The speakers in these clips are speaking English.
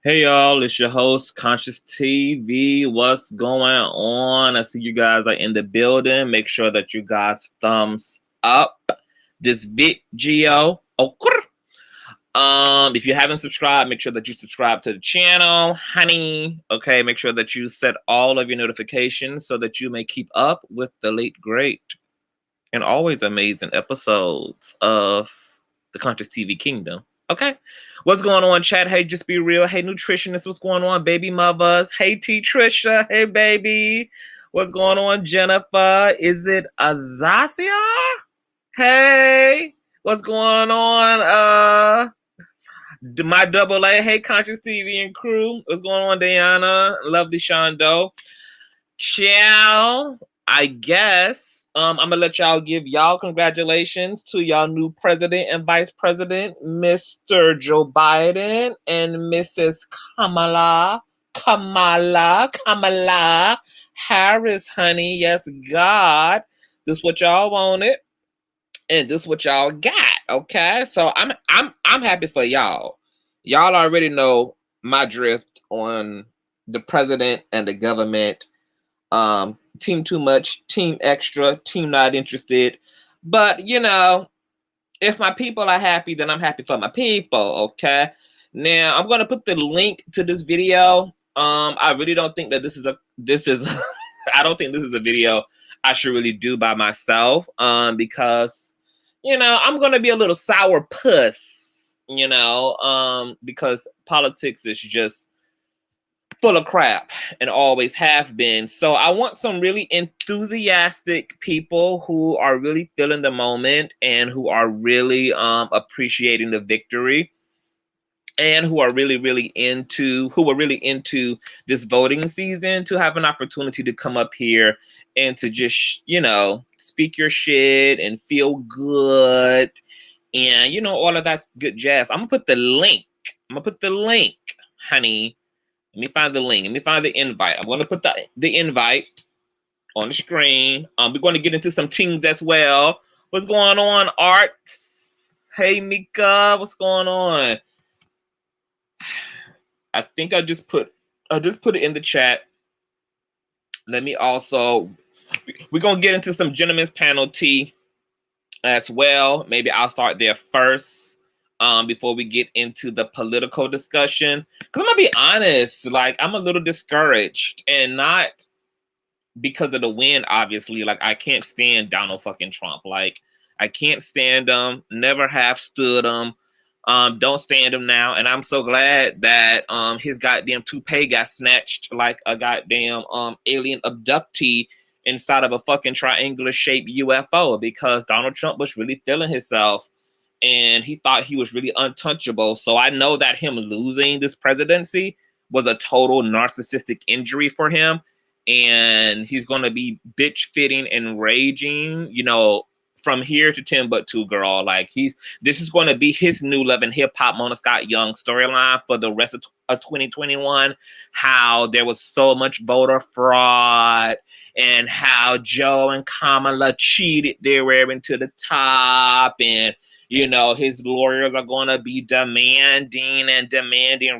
Hey y'all, it's your host, Conscious TV. What's going on? I see you guys are in the building. Make sure that you guys thumbs up this video. Okay. If you haven't subscribed, make sure that you subscribe to the channel, honey. Okay, make sure that you set all of your notifications so that you may keep up with the late great and always amazing episodes of the Conscious TV Kingdom. Okay. What's going on, chat? Hey, just be real. Hey, nutritionists, what's going on? Baby mothers. Hey, T Trisha. Hey, baby. What's going on, Jennifer? Is it Azasia? Hey, what's going on? My double A. Hey, Conscious TV and crew. What's going on, Diana? Lovely Shondo. Ciao. I guess I'm gonna let y'all give y'all congratulations to y'all new president and vice president, Mr. Joe Biden and Mrs. Kamala Harris, honey. Yes, God. This what y'all wanted, and this what y'all got. Okay, so I'm happy for y'all. Y'all already know my drift on the president and the government. Team too much, team extra, team not interested. But you know, if my people are happy, then I'm happy for my people. Okay. Now I'm gonna put the link to this video. I really don't think that this is I don't think this is a video I should really do by myself. Because you know, I'm gonna be a little sour puss, you know, because politics is just full of crap and always have been. So I want some really enthusiastic people who are really feeling the moment and who are really appreciating the victory and who are really into this voting season to have an opportunity to come up here and to just, you know, speak your shit and feel good and, you know, all of that good jazz. I'm gonna put the link, honey. Let me find the link. Let me find the invite. I'm going to put the invite on the screen. We're going to get into some things as well. What's going on, Art? Hey, Mika. What's going on? I think I just put it in the chat. Let me also... We're going to get into some gentlemen's panel tea as well. Maybe I'll start there first. Before we get into the political discussion. Because I'm going to be honest, like, I'm a little discouraged. And not because of the win, obviously. Like, I can't stand Donald fucking Trump. Like, I can't stand him. Never have stood him. Don't stand him now. And I'm so glad that his goddamn toupee got snatched like a goddamn alien abductee inside of a fucking triangular-shaped UFO. Because Donald Trump was really feeling himself. And he thought he was really untouchable. So I know that him losing this presidency was a total narcissistic injury for him. And he's going to be bitch fitting and raging, you know, from here to Timbuktu, girl. Like, this is going to be his new Love and Hip Hop Mona Scott Young storyline for the rest of 2021. How there was so much voter fraud and how Joe and Kamala cheated their way into the top, and you know, his lawyers are going to be demanding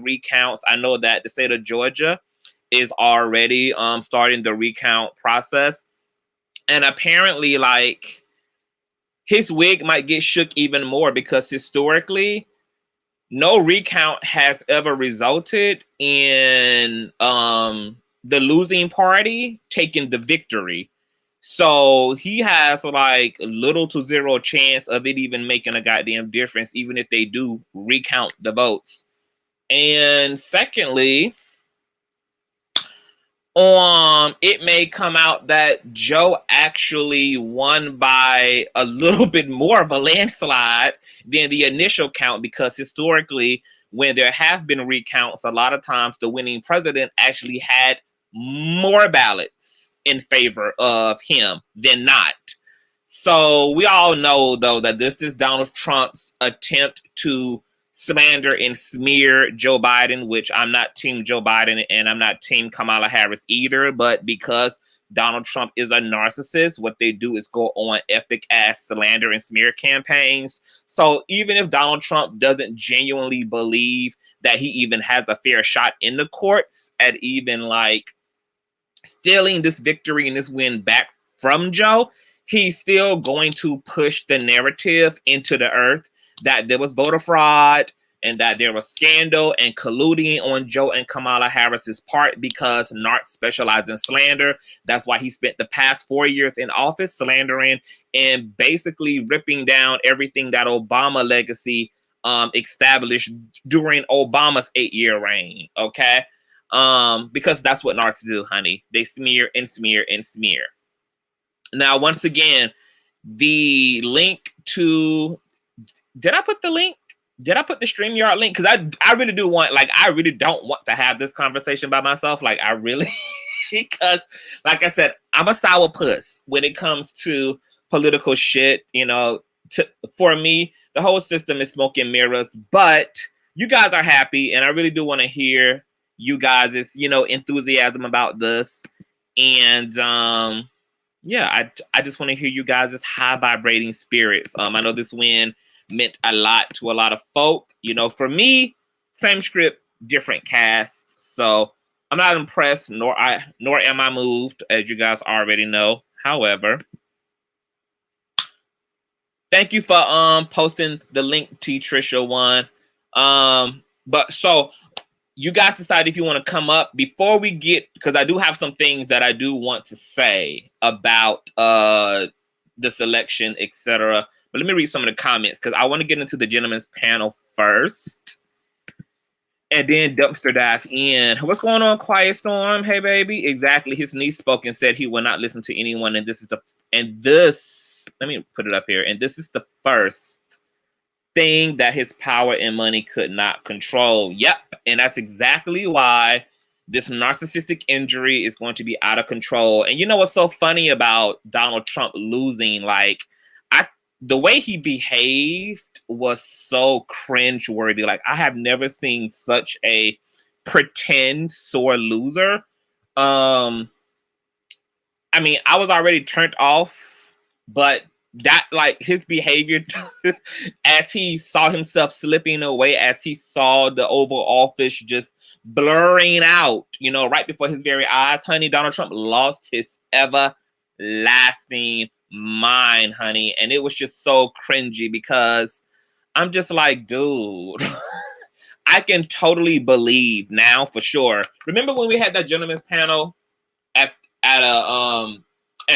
recounts. I know that the state of Georgia is already starting the recount process. And apparently, like, his wig might get shook even more because historically, no recount has ever resulted in the losing party taking the victory. So he has like little to zero chance of it even making a goddamn difference, even if they do recount the votes. And secondly, it may come out that Joe actually won by a little bit more of a landslide than the initial count, because historically, when there have been recounts, a lot of times the winning president actually had more ballots in favor of him than not. So we all know, though, that this is Donald Trump's attempt to slander and smear Joe Biden, which I'm not team Joe Biden and I'm not team Kamala Harris either, but because Donald Trump is a narcissist, what they do is go on epic ass slander and smear campaigns. So even if Donald Trump doesn't genuinely believe that he even has a fair shot in the courts at even like stealing this victory and this win back from Joe, he's still going to push the narrative into the earth that there was voter fraud and that there was scandal and colluding on Joe and Kamala Harris's part because narcs specialize in slander. That's why he spent the past 4 years in office slandering and basically ripping down everything that Obama legacy established during Obama's 8-year reign, okay? Because that's what narcs do, honey. They smear and smear and smear. Now, once again, the link to... Did I put the link? Did I put the StreamYard link? Because I really do want, like, I really don't want to have this conversation by myself. Like, I really, because, like I said, I'm a sourpuss when it comes to political shit. You know, for me, the whole system is smoke and mirrors. But you guys are happy, and I really do want to hear you guys' enthusiasm about this. And yeah, I just want to hear you guys' high vibrating spirits. I know this win meant a lot to a lot of folk. For me, same script, different cast. So I'm not impressed, nor am I moved, as you guys already know. However, thank you for posting the link to Trisha one. But so you guys decide if you want to come up before we get, because I do have some things that I do want to say about this election, etc. But let me read some of the comments because I want to get into the gentleman's panel first. And then dumpster dive in. What's going on, Quiet Storm? Hey, baby. Exactly. His niece spoke and said he will not listen to anyone. And let me put it up here. And this is the first thing that his power and money could not control. Yep. And that's exactly why this narcissistic injury is going to be out of control. And you know what's so funny about Donald Trump losing? Like, the way he behaved was so cringeworthy. Like, I have never seen such a pretend sore loser. I mean, I was already turned off, but that, like, his behavior as he saw himself slipping away, as he saw the Oval Office just blurring out, right before his very eyes, honey, Donald Trump lost his everlasting mind, honey. And it was just so cringy because I'm just like, dude, I can totally believe now for sure. Remember when we had that gentleman's panel and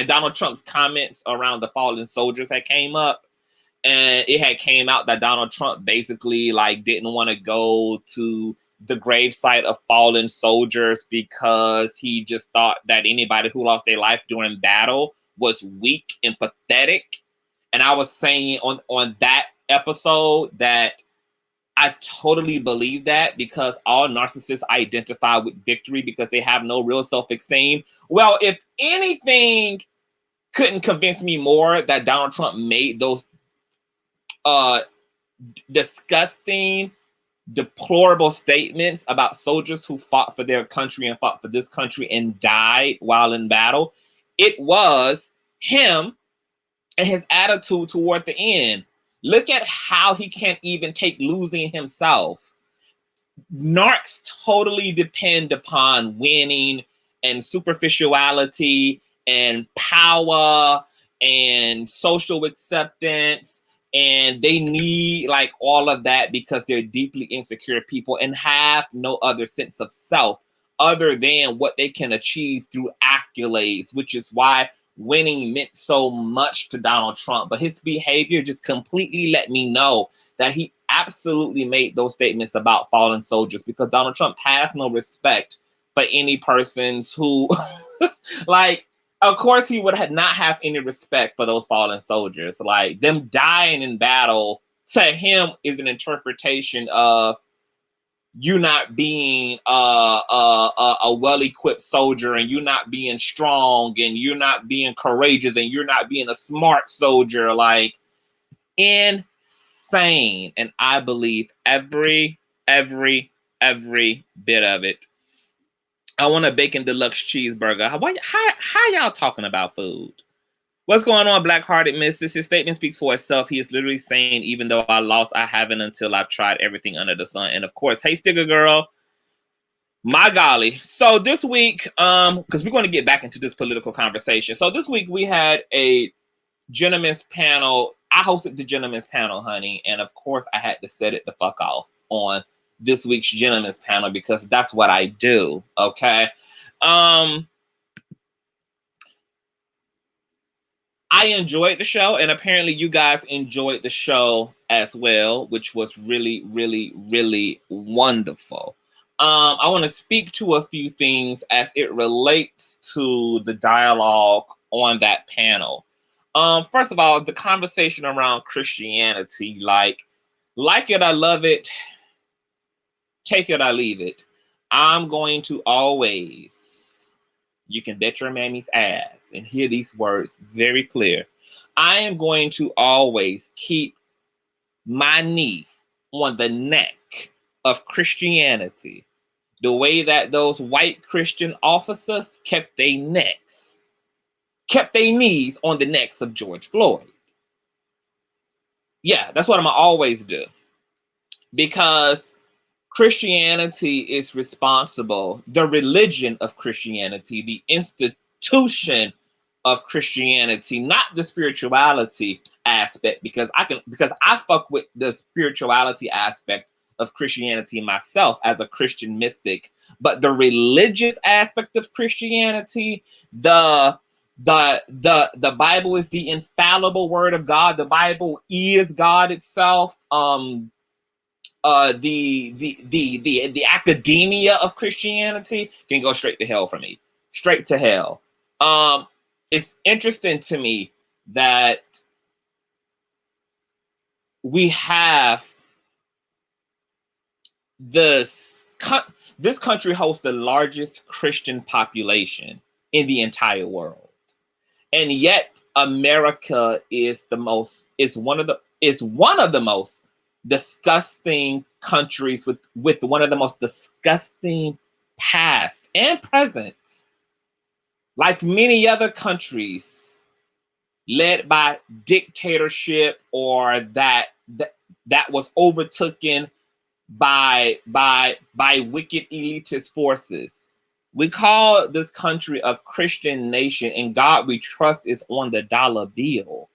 Donald Trump's comments around the fallen soldiers had came up, and it had came out that Donald Trump basically like didn't want to go to the gravesite of fallen soldiers because he just thought that anybody who lost their life during battle was weak and pathetic. And I was saying on that episode that I totally believe that because all narcissists identify with victory because they have no real self-esteem. Well, if anything couldn't convince me more that Donald Trump made those disgusting, deplorable statements about soldiers who fought for their country and fought for this country and died while in battle, it was him and his attitude toward the end. Look at how he can't even take losing himself. Narcs totally depend upon winning and superficiality and power and social acceptance. And they need like all of that because they're deeply insecure people and have no other sense of self other than what they can achieve through accolades, which is why winning meant so much to Donald Trump. But his behavior just completely let me know that he absolutely made those statements about fallen soldiers because Donald Trump has no respect for any persons who like, of course he would not have any respect for those fallen soldiers. Like, them dying in battle to him is an interpretation of you not being a well-equipped soldier, and you not being strong, and you're not being courageous, and you're not being a smart soldier. Like, insane. insane, and I believe every bit of it. I want a bacon deluxe cheeseburger. How y'all talking about food? What's going on, Black-Hearted Missus? His statement speaks for itself. He is literally saying, even though I lost, I haven't until I've tried everything under the sun. And of course, hey, Sticker Girl, my golly. So this week, because we're going to get back into this political conversation. So this week we had a gentleman's panel. I hosted the gentleman's panel, honey. And of course, I had to set it the fuck off on this week's gentleman's panel because that's what I do. Okay. I enjoyed the show, and apparently you guys enjoyed the show as well, which was really, really, really wonderful. I want to speak to a few things as it relates to the dialogue on that panel. First of all, the conversation around Christianity, like it or love it, take it or leave it. I'm going to always, you can bet your mammy's ass, and hear these words very clear. I am going to always keep my knee on the neck of Christianity, the way that those white Christian officers kept their knees on the necks of George Floyd. Yeah, that's what I'm gonna always do, because Christianity is responsible. The religion of Christianity, the institution of Christianity, not the spirituality aspect, because I fuck with the spirituality aspect of Christianity myself as a Christian mystic, but the religious aspect of Christianity, the Bible is the infallible word of God. The Bible is God itself. The academia of Christianity can go straight to hell for me. Straight to hell. It's interesting to me that we have this country hosts the largest Christian population in the entire world. And yet America is one of the most disgusting countries with one of the most disgusting past and presents. Like many other countries led by dictatorship or that was overtaken by wicked elitist forces. We call this country a Christian nation, and God we trust is on the dollar bill.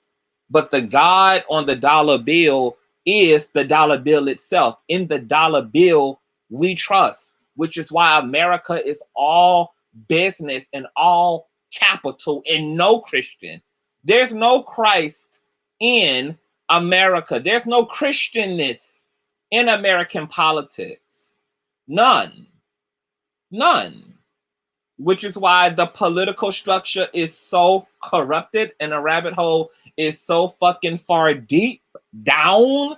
But the God on the dollar bill is the dollar bill itself. In the dollar bill we trust, which is why America is all business and all capital and no Christian. There's no Christ in America. There's no Christianness in American politics. None. Which is why the political structure is so corrupted and the rabbit hole is so fucking far deep down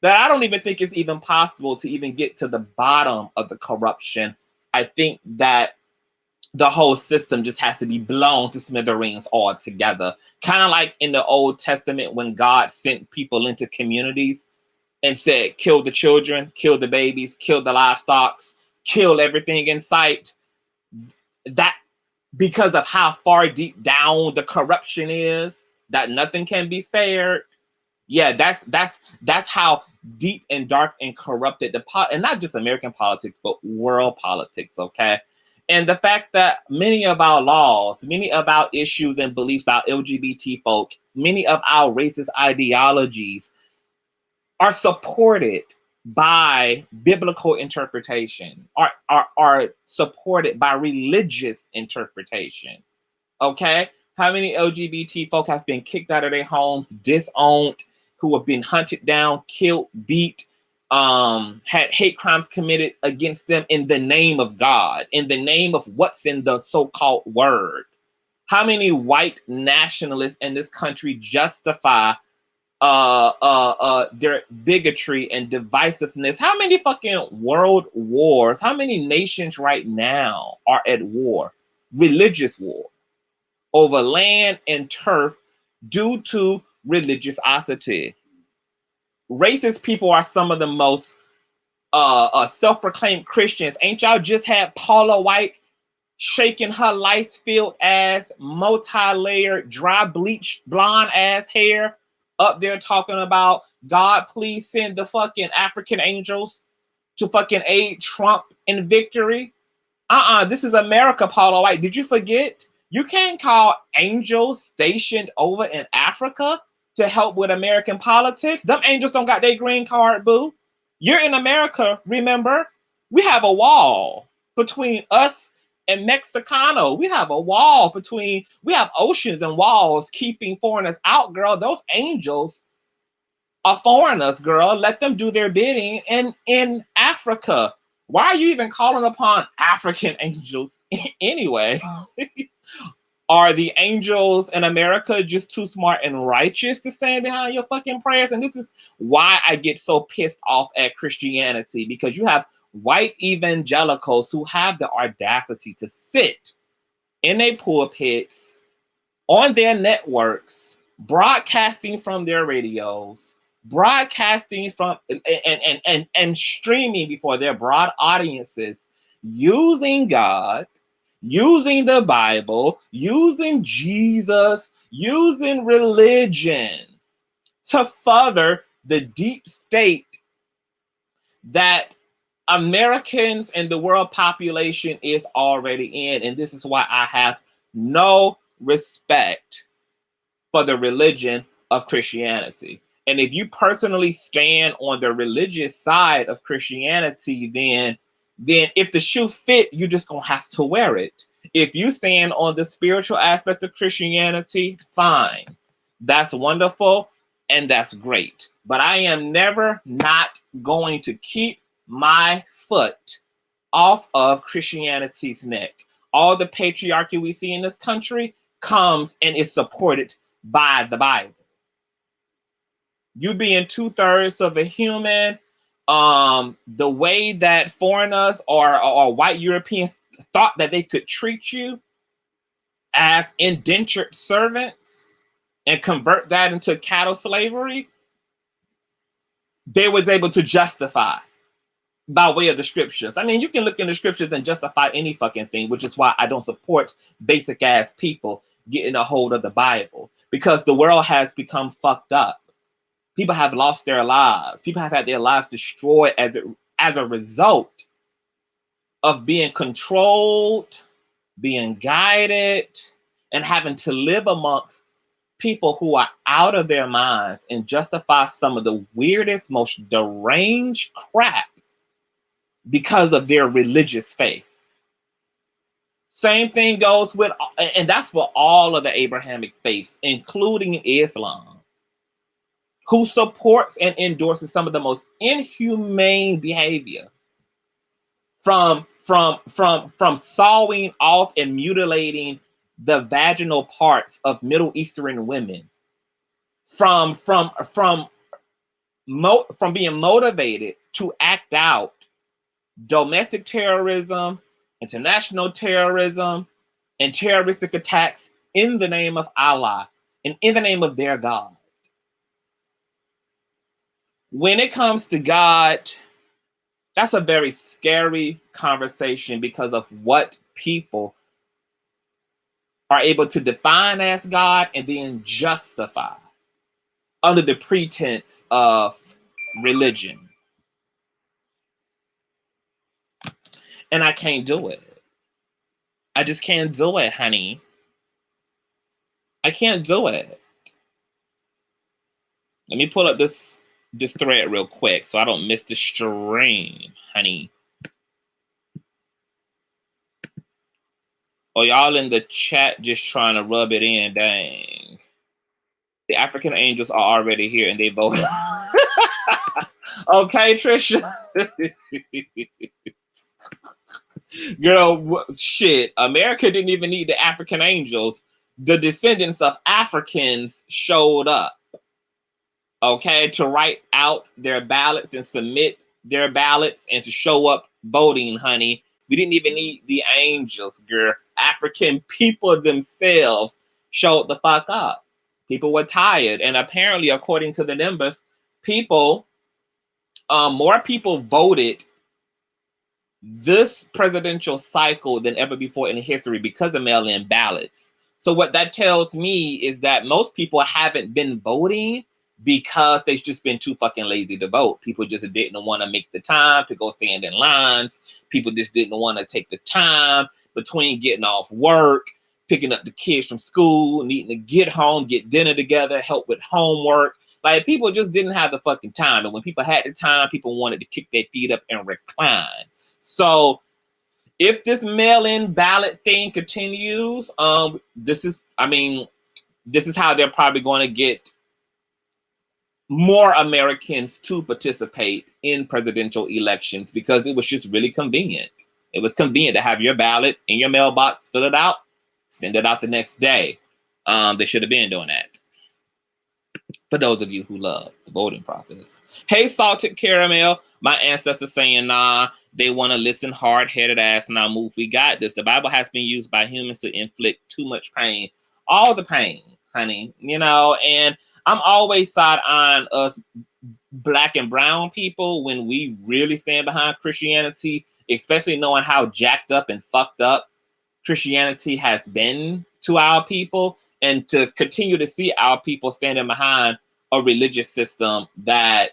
that I don't even think it's even possible to even get to the bottom of the corruption. I think that the whole system just has to be blown to smithereens altogether. Kind of like in the Old Testament when God sent people into communities and said, kill the children, kill the babies, kill the livestock, kill everything in sight. That because of how far deep down the corruption is, that nothing can be spared. Yeah, that's how deep and dark and corrupted and not just American politics, but world politics, okay? And the fact that many of our laws, many of our issues and beliefs, our LGBT folk, many of our racist ideologies are supported by biblical interpretation, are supported by religious interpretation. Okay? How many LGBT folk have been kicked out of their homes, disowned, who have been hunted down, killed, beat, had hate crimes committed against them in the name of God, in the name of what's in the so-called word? How many white nationalists in this country justify their bigotry and divisiveness? How many fucking world wars, how many nations right now are at war, religious war, over land and turf due to religiosity? racist people are some of the most self-proclaimed Christians. Ain't y'all just had Paula White shaking her lice-filled ass, multi-layered, dry bleached blonde ass hair up there talking about God, please send the fucking African angels to fucking aid Trump in victory? This is America, Paula White. Did you forget? You can't call angels stationed over in Africa to help with American politics. Them angels don't got their green card, boo. You're in America, remember? We have a wall between us and Mexicano. We have a wall between, we have oceans and walls keeping foreigners out, girl. Those angels are foreigners, girl. Let them do their bidding in Africa. Why are you even calling upon African angels anyway? Are the angels in America just too smart and righteous to stand behind your fucking prayers? And this is why I get so pissed off at Christianity, because you have white evangelicals who have the audacity to sit in their pulpits, on their networks, broadcasting from their radios, broadcasting from and streaming before their broad audiences, using God, using the Bible, using Jesus, using religion to further the deep state that Americans and the world population is already in. And this is why I have no respect for the religion of Christianity. And if you personally stand on the religious side of Christianity, then if the shoe fit, you're just gonna have to wear it. If you stand on the spiritual aspect of Christianity, fine. That's wonderful and that's great. But I am never not going to keep my foot off of Christianity's neck. All the patriarchy we see in this country comes and is supported by the Bible. You being 2/3 of a human, the way that foreigners or white Europeans thought that they could treat you as indentured servants and convert that into cattle slavery, they was able to justify by way of the scriptures. I mean, you can look in the scriptures and justify any fucking thing, which is why I don't support basic ass people getting a hold of the Bible, because the world has become fucked up. People have lost their lives. People have had their lives destroyed as a result of being controlled, being guided, and having to live amongst people who are out of their minds and justify some of the weirdest, most deranged crap because of their religious faith. Same thing goes with, and that's for all of the Abrahamic faiths, including Islam, who supports and endorses some of the most inhumane behavior, from sawing off and mutilating the vaginal parts of Middle Eastern women, from being motivated to act out domestic terrorism, international terrorism, and terroristic attacks in the name of Allah and in the name of their God. When it comes to God, that's a very scary conversation because of what people are able to define as God and then justify under the pretense of religion. And I can't do it. I just can't do it, honey. I can't do it. Let me pull up this thread real quick so I don't miss the stream, honey. Oh, y'all in the chat just trying to rub it in, dang. The African angels are already here and they voted. Okay, Trisha. Girl, shit. America didn't even need the African angels. The descendants of Africans showed up, okay, to write out their ballots and submit their ballots and to show up voting, honey. We didn't even need the angels, girl. African people themselves showed the fuck up. People were tired. And apparently, according to the numbers, more people voted this presidential cycle than ever before in history because of mail-in ballots. So what that tells me is that most people haven't been voting because they've just been too fucking lazy to vote. People just didn't want to make the time to go stand in lines. People just didn't want to take the time between getting off work, picking up the kids from school, needing to get home, get dinner together, help with homework. Like, people just didn't have the fucking time. And when people had the time, people wanted to kick their feet up and recline. So if this mail-in ballot thing continues, this is how they're probably going to get more Americans to participate in presidential elections, because it was just really convenient. It was convenient to have your ballot in your mailbox, fill it out, send it out the next day. They should have been doing that. For those of you who love the voting process. Hey, Salted Caramel. My ancestors saying, nah, they want to listen hard-headed ass. Now move, we got this. The Bible has been used by humans to inflict too much pain. All the pain, honey. You know, and I'm always side on us black and brown people when we really stand behind Christianity, especially knowing how jacked up and fucked up Christianity has been to our people. And to continue to see our people standing behind a religious system that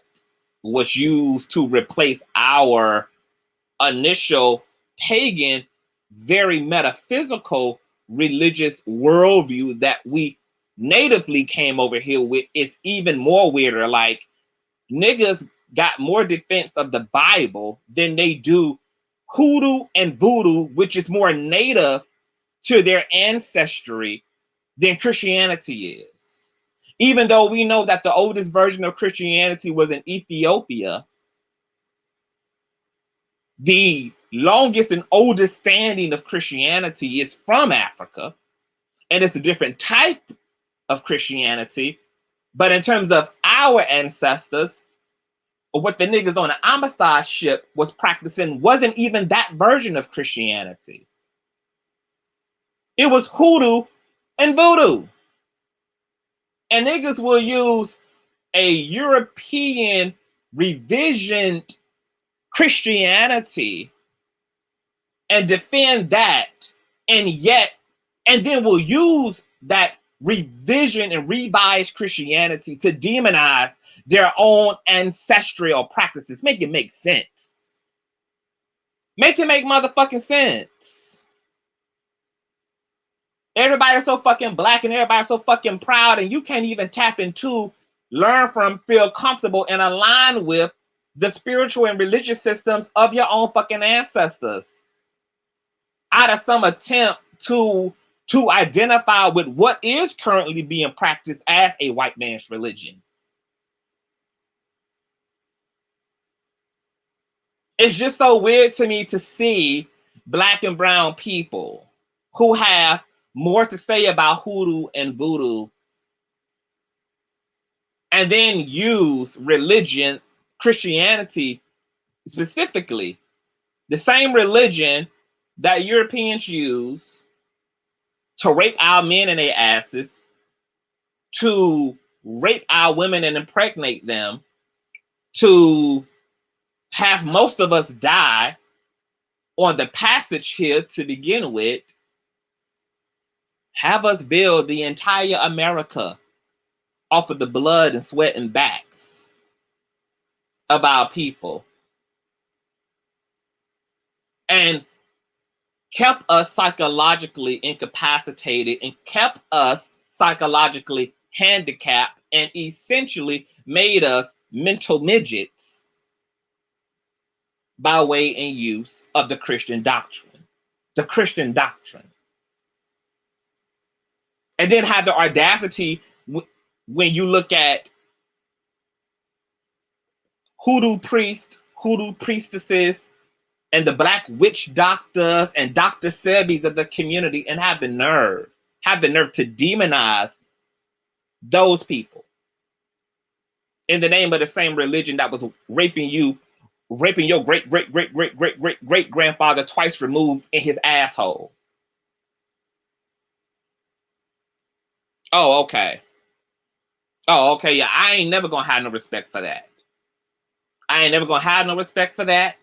was used to replace our initial pagan, very metaphysical religious worldview that we natively came over here with, is even more weirder. Like, niggas got more defense of the Bible than they do hoodoo and voodoo, which is more native to their ancestry than Christianity is. Even though we know that the oldest version of Christianity was in Ethiopia, the longest and oldest standing of Christianity is from Africa, and it's a different type of Christianity. But in terms of our ancestors, what the niggas on the Amistad ship was practicing wasn't even that version of Christianity. It was hoodoo and voodoo. And niggas will use a European revisioned Christianity and defend that, and then will use that revision and revised Christianity to demonize their own ancestral practices. Make it make sense. Make it make motherfucking sense. Everybody's so fucking black and everybody's so fucking proud, and you can't even tap into, learn from, feel comfortable, and align with the spiritual and religious systems of your own fucking ancestors out of some attempt to identify with what is currently being practiced as a white man's religion. It's just so weird to me to see black and brown people who have more to say about hoodoo and voodoo and then use religion, Christianity specifically, the same religion that Europeans use to rape our men in their asses, to rape our women and impregnate them, to have most of us die on the passage here to begin with, have us build the entire America off of the blood and sweat and backs of our people, and kept us psychologically incapacitated and kept us psychologically handicapped and essentially made us mental midgets by way and use of the Christian doctrine. The Christian doctrine. And then have the audacity when you look at hoodoo priests, hoodoo priestesses, and the black witch doctors and Dr. Sebis of the community, and have the nerve to demonize those people in the name of the same religion that was raping your great grandfather twice removed in his asshole. Oh, okay. Oh, okay, yeah. I ain't never gonna have no respect for that. I ain't never gonna have no respect for that.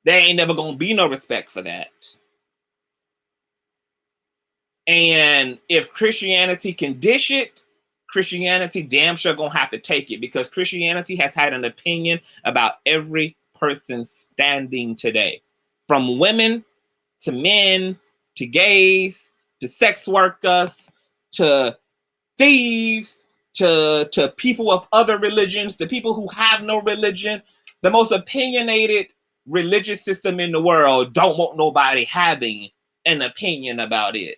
There ain't never gonna be no respect for that. And if Christianity can dish it, Christianity damn sure gonna have to take it, because Christianity has had an opinion about every person standing today, from women to men to gays to sex workers to thieves to people of other religions to people who have no religion. The most opinionated religious system in the world don't want nobody having an opinion about it.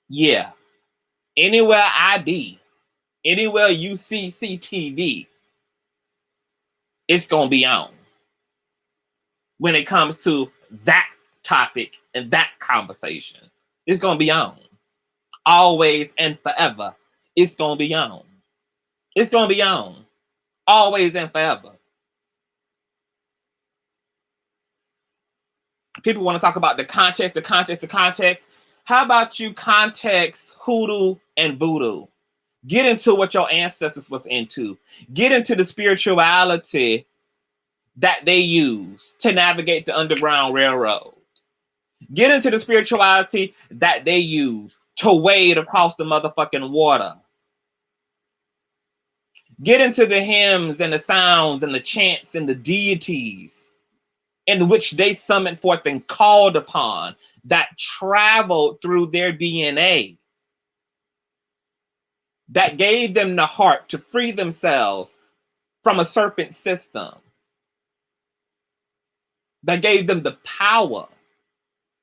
Yeah. Anywhere I be, anywhere you see CTV, it's gonna be on when it comes to that topic and that conversation. It's gonna be on. Always and forever. It's gonna be on. It's gonna be on. Always and forever. People want to talk about the context, the context, the context. How about you context hoodoo and voodoo? Get into what your ancestors was into. Get into the spirituality that they use to navigate the Underground Railroad. Get into the spirituality that they use to wade across the motherfucking water. Get into the hymns and the sounds and the chants and the deities in which they summoned forth and called upon, that traveled through their DNA, that gave them the heart to free themselves from a serpent system, that gave them the power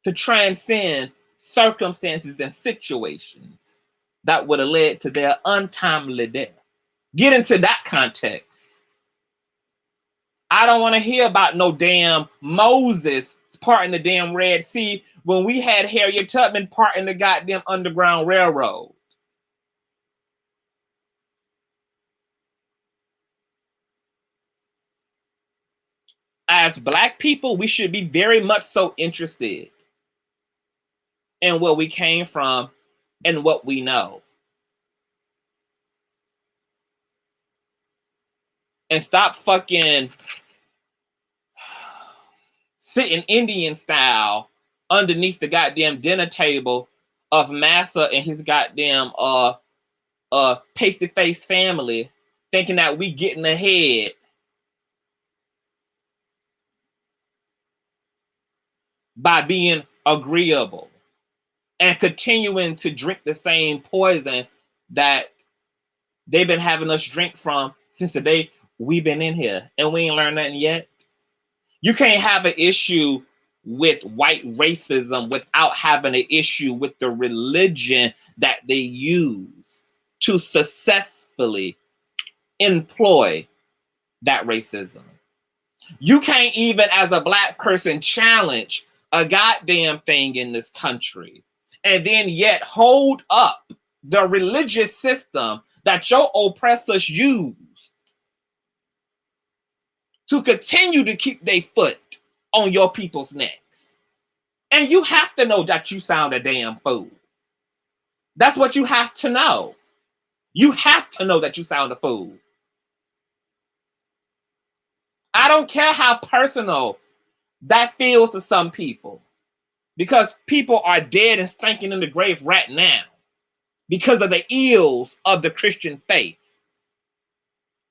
to transcend circumstances and situations that would have led to their untimely death. Get into that context. I don't want to hear about no damn Moses parting the damn Red Sea when we had Harriet Tubman parting the goddamn Underground Railroad. As Black people, we should be very much so interested in where we came from and what we know. And stop fucking sitting Indian style underneath the goddamn dinner table of Massa and his goddamn pasty face family, thinking that we getting ahead by being agreeable and continuing to drink the same poison that they've been having us drink from since the day we've been in here, and we ain't learned nothing yet. You can't have an issue with white racism without having an issue with the religion that they use to successfully employ that racism. You can't even, as a Black person, challenge a goddamn thing in this country and then yet hold up the religious system that your oppressors used to continue to keep their foot on your people's necks. And you have to know that you sound a damn fool. That's what you have to know. You have to know that you sound a fool. I don't care how personal that feels to some people, because people are dead and stinking in the grave right now because of the ills of the Christian faith.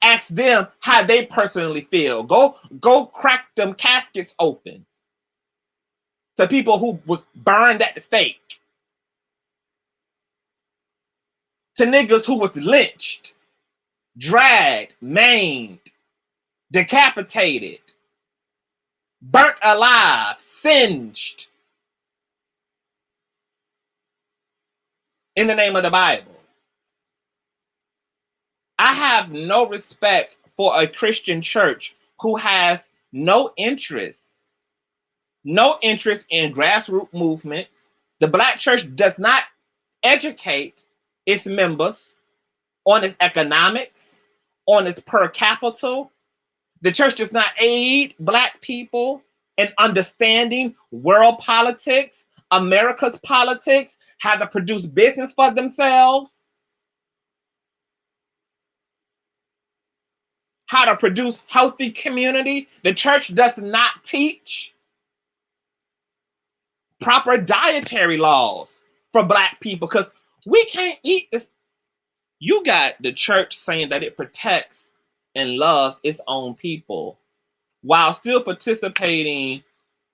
Ask them how they personally feel. Go crack them caskets open to people who was burned at the stake, to niggas who was lynched, dragged, maimed, decapitated, burnt alive, singed in the name of the Bible. I have no respect for a Christian church who has no interest in grassroots movements. The Black church does not educate its members on its economics, on its per capita. The church does not aid Black people in understanding world politics, America's politics, how to produce business for themselves, how to produce healthy community. The church does not teach proper dietary laws for Black people because we can't eat this. You got the church saying that it protects and loves its own people while still participating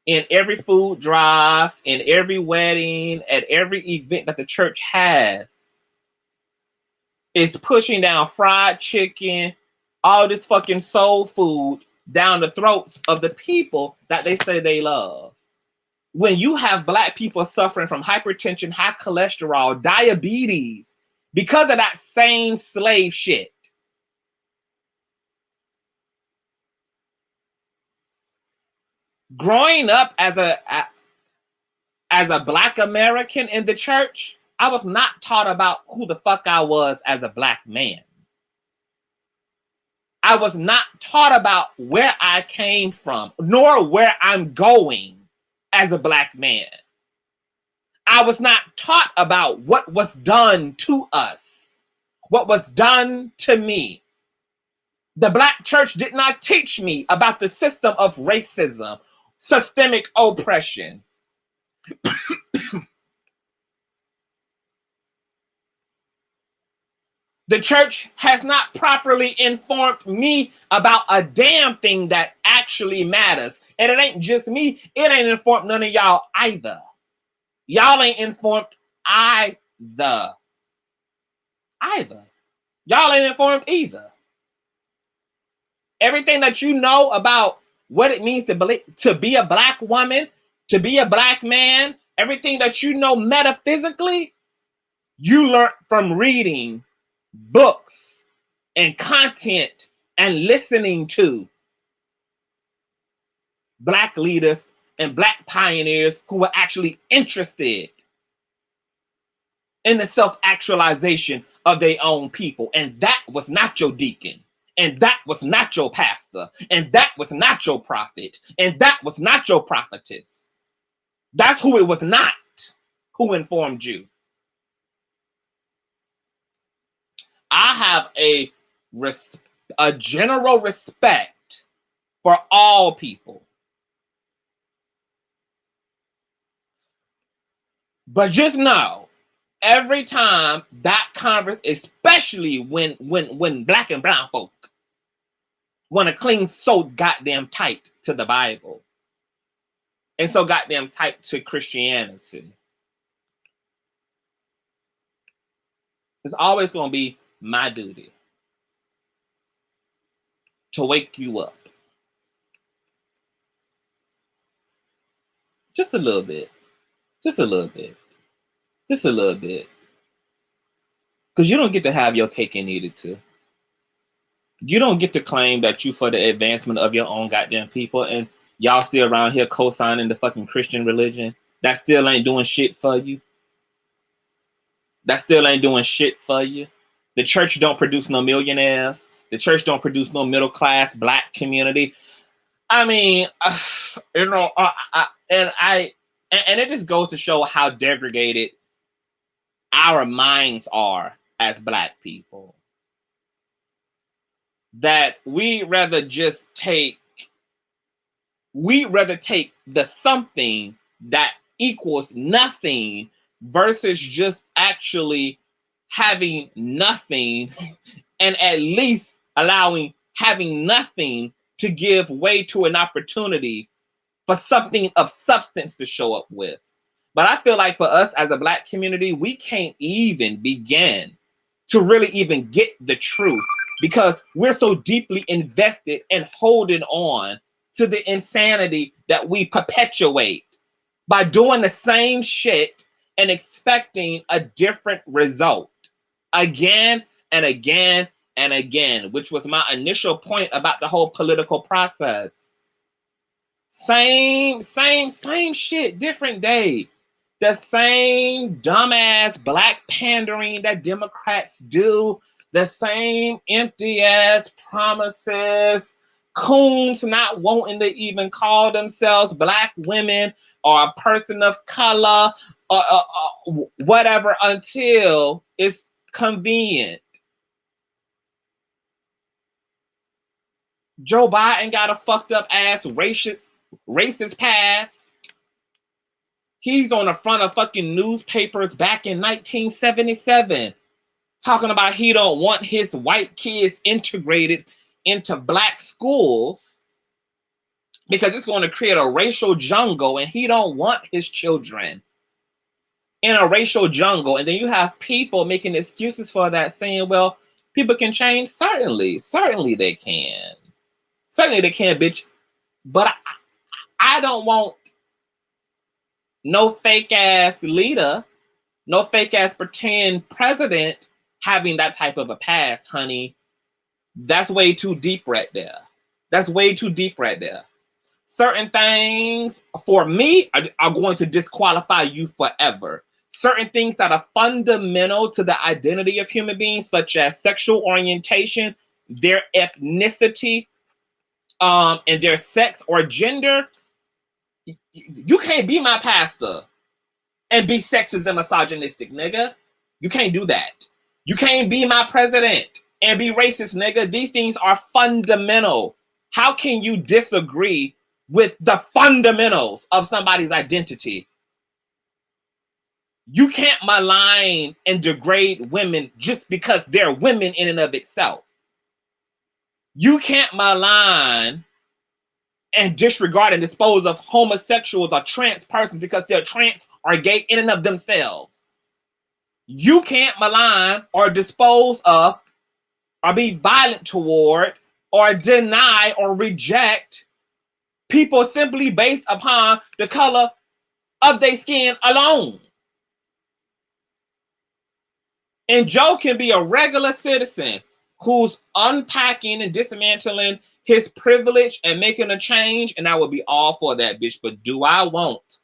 in every food drive, in every wedding, at every event that the church has. It's pushing down fried chicken, all this fucking soul food down the throats of the people that they say they love. When you have Black people suffering from hypertension, high cholesterol, diabetes, because of that same slave shit. Growing up as a Black American in the church, I was not taught about who the fuck I was as a Black man. I was not taught about where I came from, nor where I'm going as a Black man. I was not taught about what was done to us, what was done to me. The Black church did not teach me about the system of racism, systemic oppression. The church has not properly informed me about a damn thing that actually matters. And it ain't just me. It ain't informed none of y'all either. Y'all ain't informed either. Y'all ain't informed either. Everything that you know about what it means to be a Black woman, to be a Black man, everything that you know metaphysically, you learned from reading books and content and listening to Black leaders and Black pioneers who were actually interested in the self-actualization of their own people. And that was not your deacon. And that was not your pastor. And that was not your prophet. And that was not your prophetess. That's who it was not who informed you. I have a general respect for all people. But just know, every time that conversation, especially when Black and brown folk want to cling so goddamn tight to the Bible and so goddamn tight to Christianity, it's always going to be my duty to wake you up. Just a little bit. Just a little bit. Just a little bit. Because you don't get to have your cake and eat it too. You don't get to claim that you for the advancement of your own goddamn people and y'all still around here co-signing the fucking Christian religion. That still ain't doing shit for you. That still ain't doing shit for you. The church don't produce no millionaires. The church don't produce no middle class Black community. I mean, and it just goes to show how degraded our minds are as Black people. That we rather take the something that equals nothing versus just actually having nothing and at least allowing having nothing to give way to an opportunity for something of substance to show up with. But I feel like for us as a Black community, we can't even begin to really even get the truth because we're so deeply invested in holding on to the insanity that we perpetuate by doing the same shit and expecting a different result again and again and again, which was my initial point about the whole political process. Same shit, different day. The same dumbass Black pandering that Democrats do, the same empty ass promises, coons not wanting to even call themselves Black women or a person of color or whatever until it's convenient. Joe Biden got a fucked up ass racist past. He's on the front of fucking newspapers back in 1977 talking about he don't want his white kids integrated into Black schools because it's going to create a racial jungle, and he don't want his children in a racial jungle. And then you have people making excuses for that, saying, well, people can change. Certainly they can. Certainly they can, bitch. But I don't want no fake ass leader, no fake ass pretend president having that type of a past, honey. That's way too deep right there. That's way too deep right there. Certain things for me are going to disqualify you forever. Certain things that are fundamental to the identity of human beings, such as sexual orientation, their ethnicity, and their sex or gender, you can't be my pastor and be sexist and misogynistic, nigga. You can't do that. You can't be my president and be racist, nigga. These things are fundamental. How can you disagree with the fundamentals of somebody's identity? You can't malign and degrade women just because they're women in and of itself. You can't malign and disregard and dispose of homosexuals or trans persons because they're trans or gay in and of themselves. You can't malign or dispose of or be violent toward or deny or reject people simply based upon the color of their skin alone. And Joe can be a regular citizen who's unpacking and dismantling his privilege and making a change, and I would be all for that, bitch. But do I want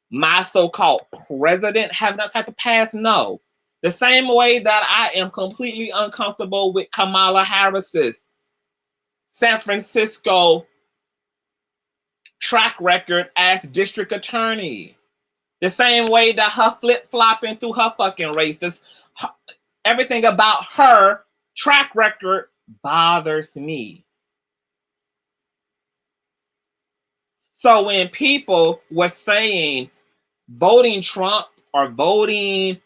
my so-called president having that type of past? No. The same way that I am completely uncomfortable with Kamala Harris's San Francisco track record as district attorney. The same way that her flip-flopping through her fucking race, everything about her track record bothers me. So when people were saying voting Trump or voting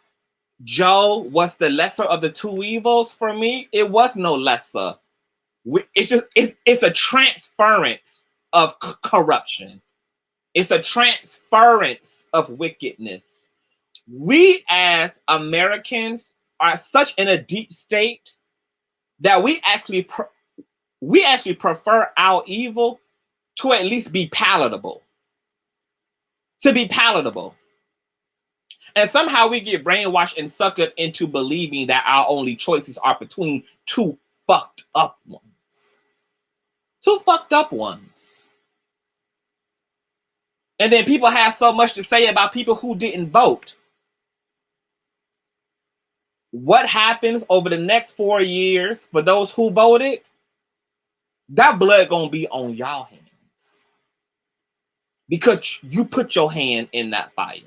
Joe was the lesser of the two evils, for me, it was no lesser. It's a transference of corruption. It's a transference of wickedness. We as Americans are such in a deep state that we actually prefer our evil to at least be palatable. To be palatable. And somehow we get brainwashed and suckered into believing that our only choices are between two fucked up ones. Two fucked up ones. And then people have so much to say about people who didn't vote. What happens over the next 4 years for those who voted? That blood gonna be on y'all hands. Because you put your hand in that fire.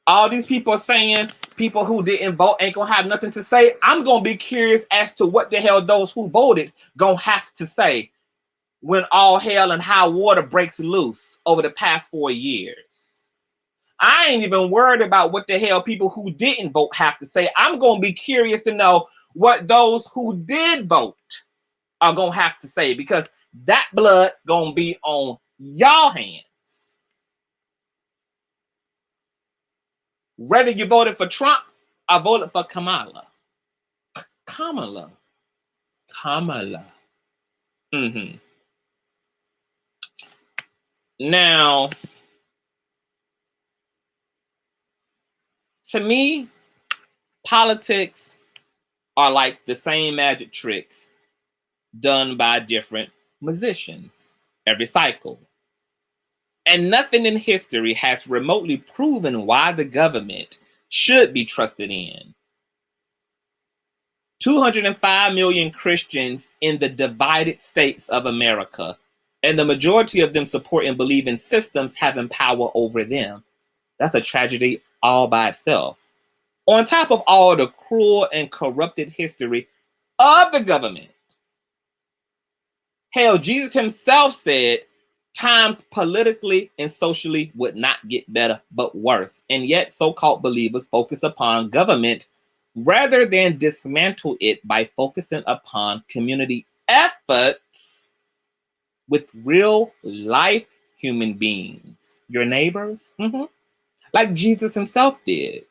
All these people saying people who didn't vote ain't gonna have nothing to say. I'm gonna be curious as to what the hell those who voted gonna have to say when all hell and high water breaks loose over the past 4 years. I ain't even worried about what the hell people who didn't vote have to say. I'm gonna be curious to know what those who did vote are gonna have to say, because that blood gonna be on y'all hands. Whether you voted for Trump or voted for Kamala. Kamala. Mm-hmm. Now, to me, politics are like the same magic tricks done by different musicians every cycle. And nothing in history has remotely proven why the government should be trusted in. 205 million Christians in the divided states of America, and the majority of them support and believe in systems having power over them. That's a tragedy all by itself. On top of all the cruel and corrupted history of the government. Hell, Jesus himself said times politically and socially would not get better, but worse. And yet so-called believers focus upon government rather than dismantle it by focusing upon community efforts with real life human beings, your neighbors, like Jesus himself did.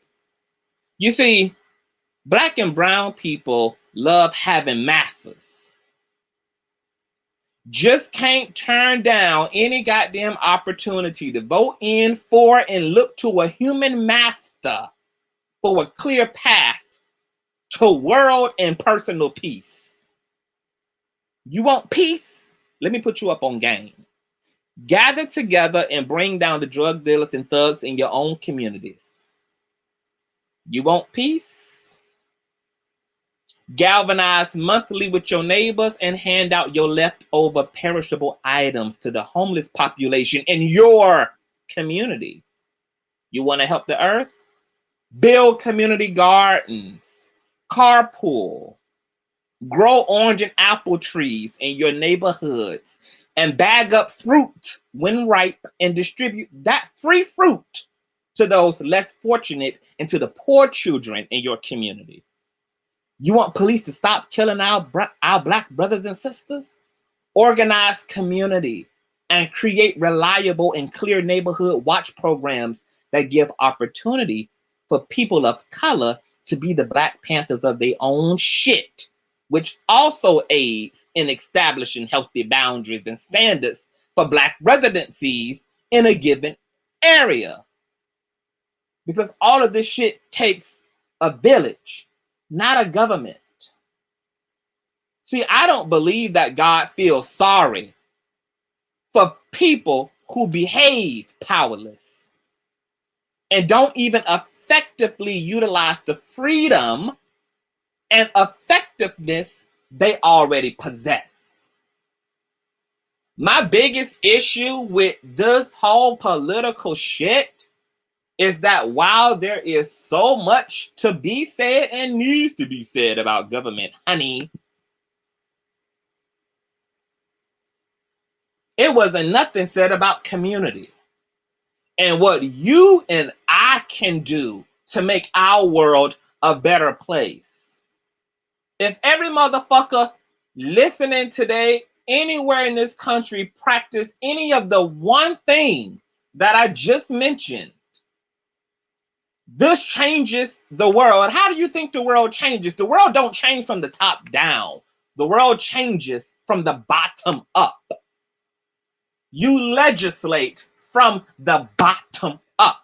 You see, Black and brown people love having masses. Just can't turn down any goddamn opportunity to vote in for and look to a human master for a clear path to world and personal peace. You want peace? Let me put you up on game. Gather together and bring down the drug dealers and thugs in your own communities. You want peace? Galvanize monthly with your neighbors and hand out your leftover perishable items to the homeless population in your community. You want to help the earth? Build community gardens, carpool, grow orange and apple trees in your neighborhoods, and bag up fruit when ripe and distribute that free fruit to those less fortunate and to the poor children in your community. You want police to stop killing our Black brothers and sisters? Organize community and create reliable and clear neighborhood watch programs that give opportunity for people of color to be the Black Panthers of their own shit, which also aids in establishing healthy boundaries and standards for Black residencies in a given area. Because all of this shit takes a village, not a government. See, I don't believe that God feels sorry for people who behave powerless and don't even effectively utilize the freedom and effectiveness they already possess. My biggest issue with this whole political shit is that while there is so much to be said and needs to be said about government, honey, it wasn't nothing said about community and what you and I can do to make our world a better place. If every motherfucker listening today, anywhere in this country, practice any of the one thing that I just mentioned, this changes the world. How do you think the world changes? The world don't change from the top down. The world changes from the bottom up. You legislate from the bottom up.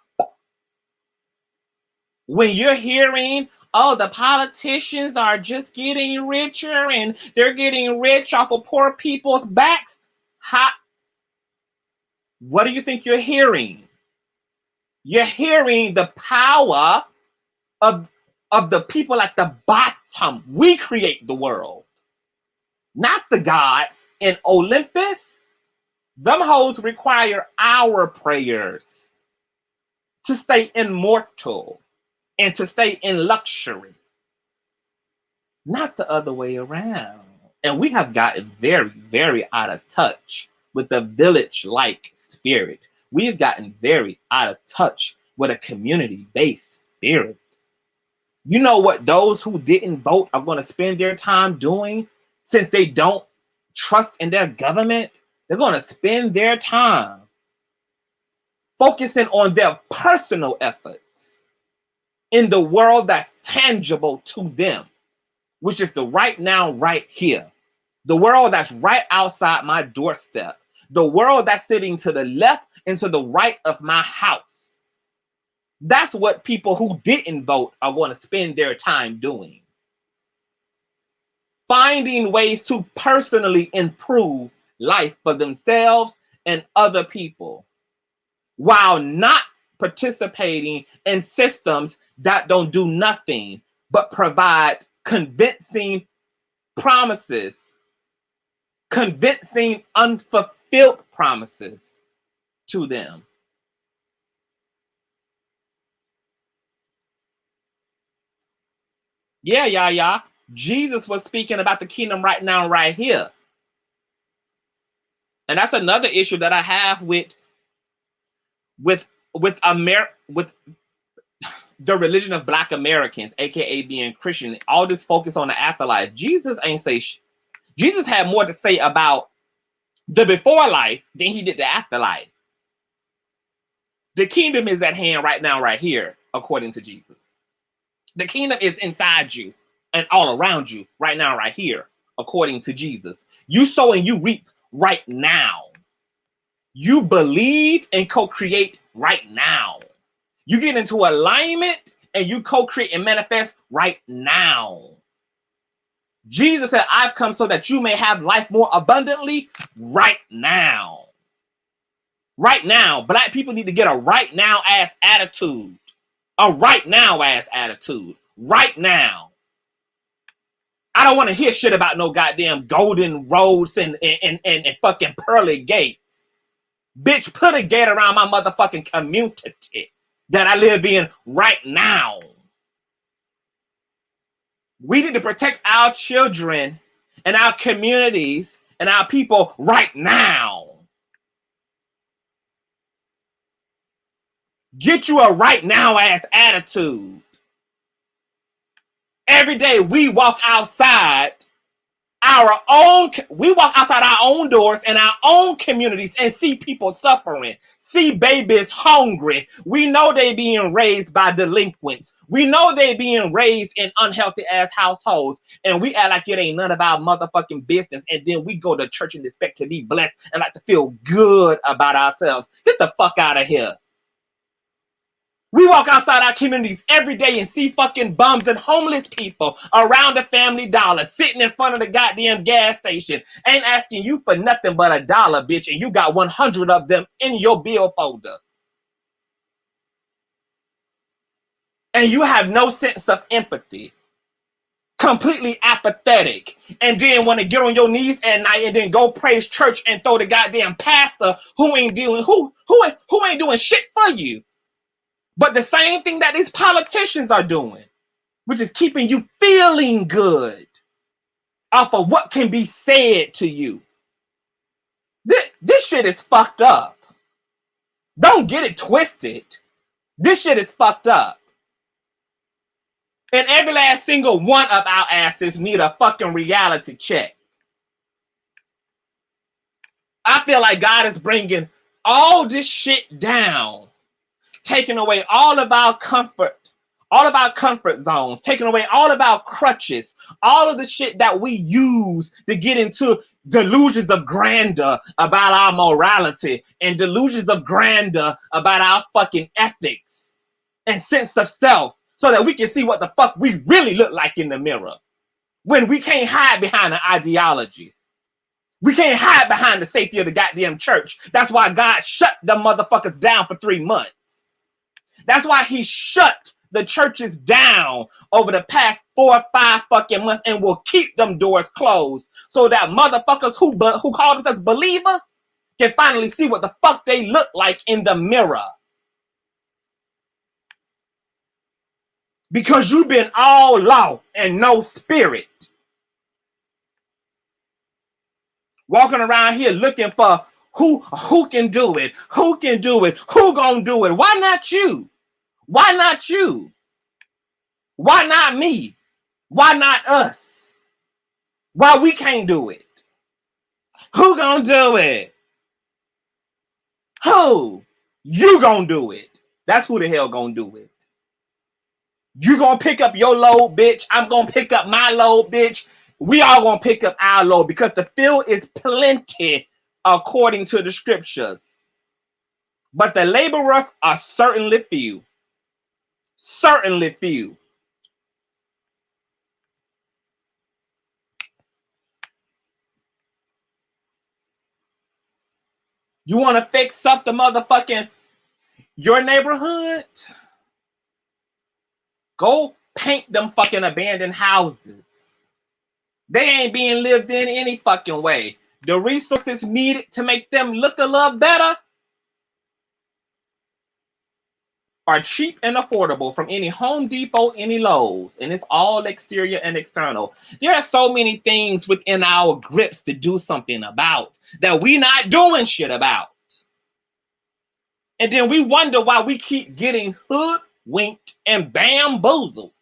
When you're hearing, oh, the politicians are just getting richer and they're getting rich off of poor people's backs, what do you think you're hearing? You're hearing the power of the people at the bottom. We create the world, not the gods in Olympus. Them hoes require our prayers to stay immortal and to stay in luxury, not the other way around. And we have gotten very, very out of touch with the village-like spirit. We've gotten very out of touch with a community-based spirit. You know what those who didn't vote are going to spend their time doing since they don't trust in their government? They're going to spend their time focusing on their personal efforts in the world that's tangible to them, which is the right now, right here. The world that's right outside my doorstep. The world that's sitting to the left and to the right of my house. That's what people who didn't vote are going to spend their time doing. Finding ways to personally improve life for themselves and other people, while not participating in systems that don't do nothing but provide convincing promises, convincing unfulfilled promises to them. Yeah. Jesus was speaking about the kingdom right now, right here. And that's another issue that I have with the religion of Black Americans, aka being Christian. All this focus on the afterlife. Jesus ain't say Jesus had more to say about the before life than he did the afterlife. The kingdom is at hand right now, right here, according to Jesus. The kingdom is inside you and all around you right now, right here, according to Jesus. You sow and you reap right now. You believe and co-create right now. You get into alignment and you co-create and manifest right now. Jesus said, I've come so that you may have life more abundantly right now. Right now. Black people need to get a right now ass attitude. A right now ass attitude. Right now. I don't want to hear shit about no goddamn golden roads and fucking pearly gates. Bitch, put a gate around my motherfucking community that I live in right now. We need to protect our children and our communities and our people right now. Get you a right now ass attitude. Every day we walk outside our own doors and our own communities and see people suffering, see babies hungry. We know they being raised by delinquents. We know they being raised in unhealthy ass households, and we act like it ain't none of our motherfucking business. And then we go to church and expect to be blessed and like to feel good about ourselves. Get the fuck out of here. We walk outside our communities every day and see fucking bums and homeless people around the Family Dollar sitting in front of the goddamn gas station. Ain't asking you for nothing but $1, bitch, and you got 100 of them in your bill folder. And you have no sense of empathy. Completely apathetic. And then want to get on your knees at night and then go praise church and throw the goddamn pastor who ain't doing shit for you. But the same thing that these politicians are doing, which is keeping you feeling good off of what can be said to you. This shit is fucked up. Don't get it twisted. This shit is fucked up. And every last single one of our asses need a fucking reality check. I feel like God is bringing all this shit down, taking away all of our comfort zones, taking away all of our crutches, all of the shit that we use to get into delusions of grandeur about our morality and delusions of grandeur about our fucking ethics and sense of self, so that we can see what the fuck we really look like in the mirror. When we can't hide behind an ideology. We can't hide behind the safety of the goddamn church. That's why God shut the motherfuckers down for 3 months. That's why he shut the churches down over the past 4 or 5 fucking months and will keep them doors closed so that motherfuckers who call themselves believers can finally see what the fuck they look like in the mirror. Because you've been all law and no spirit. Walking around here looking for who can do it, who can do it, who gonna do it. Why not you? Why not you? Why not me? Why not us? Why we can't do it? Who gonna do it? Who? You gonna do it. That's who the hell gonna do it. You gonna pick up your load, bitch. I'm gonna pick up my load, bitch. We all gonna pick up our load because the field is plenty according to the scriptures. But the laborers are certainly few. Certainly few. You want to fix up the motherfucking your neighborhood? Go paint them fucking abandoned houses. They ain't being lived in any fucking way. The resources needed to make them look a little better are cheap and affordable from any Home Depot, any Lowe's, and it's all exterior and external. There are so many things within our grips to do something about that we not doing shit about. And then we wonder why we keep getting hoodwinked and bamboozled.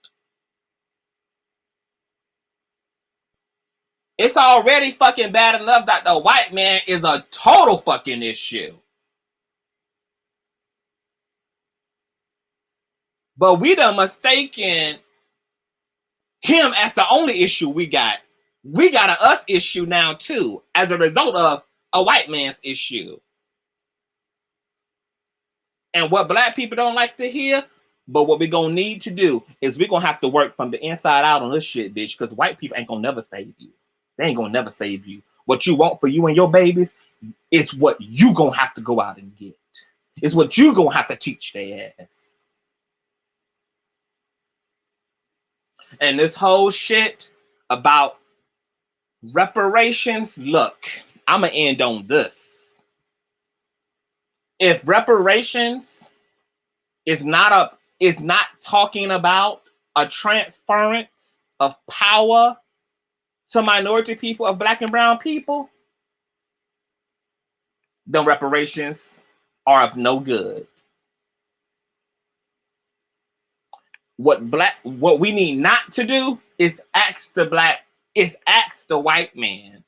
It's already fucking bad enough that the white man is a total fucking issue. But we done mistaken him as the only issue we got. We got an us issue now too, as a result of a white man's issue. And what black people don't like to hear, but what we're going to need to do is we're going to have to work from the inside out on this shit, bitch, because white people ain't going to never save you. They ain't going to never save you. What you want for you and your babies is what you going to have to go out and get. It's what you going to have to teach their ass. And this whole shit about reparations, look, I'm going to end on this. If reparations is not talking about a transference of power to minority people, of black and brown people, then reparations are of no good. What we need not to do is ask the white man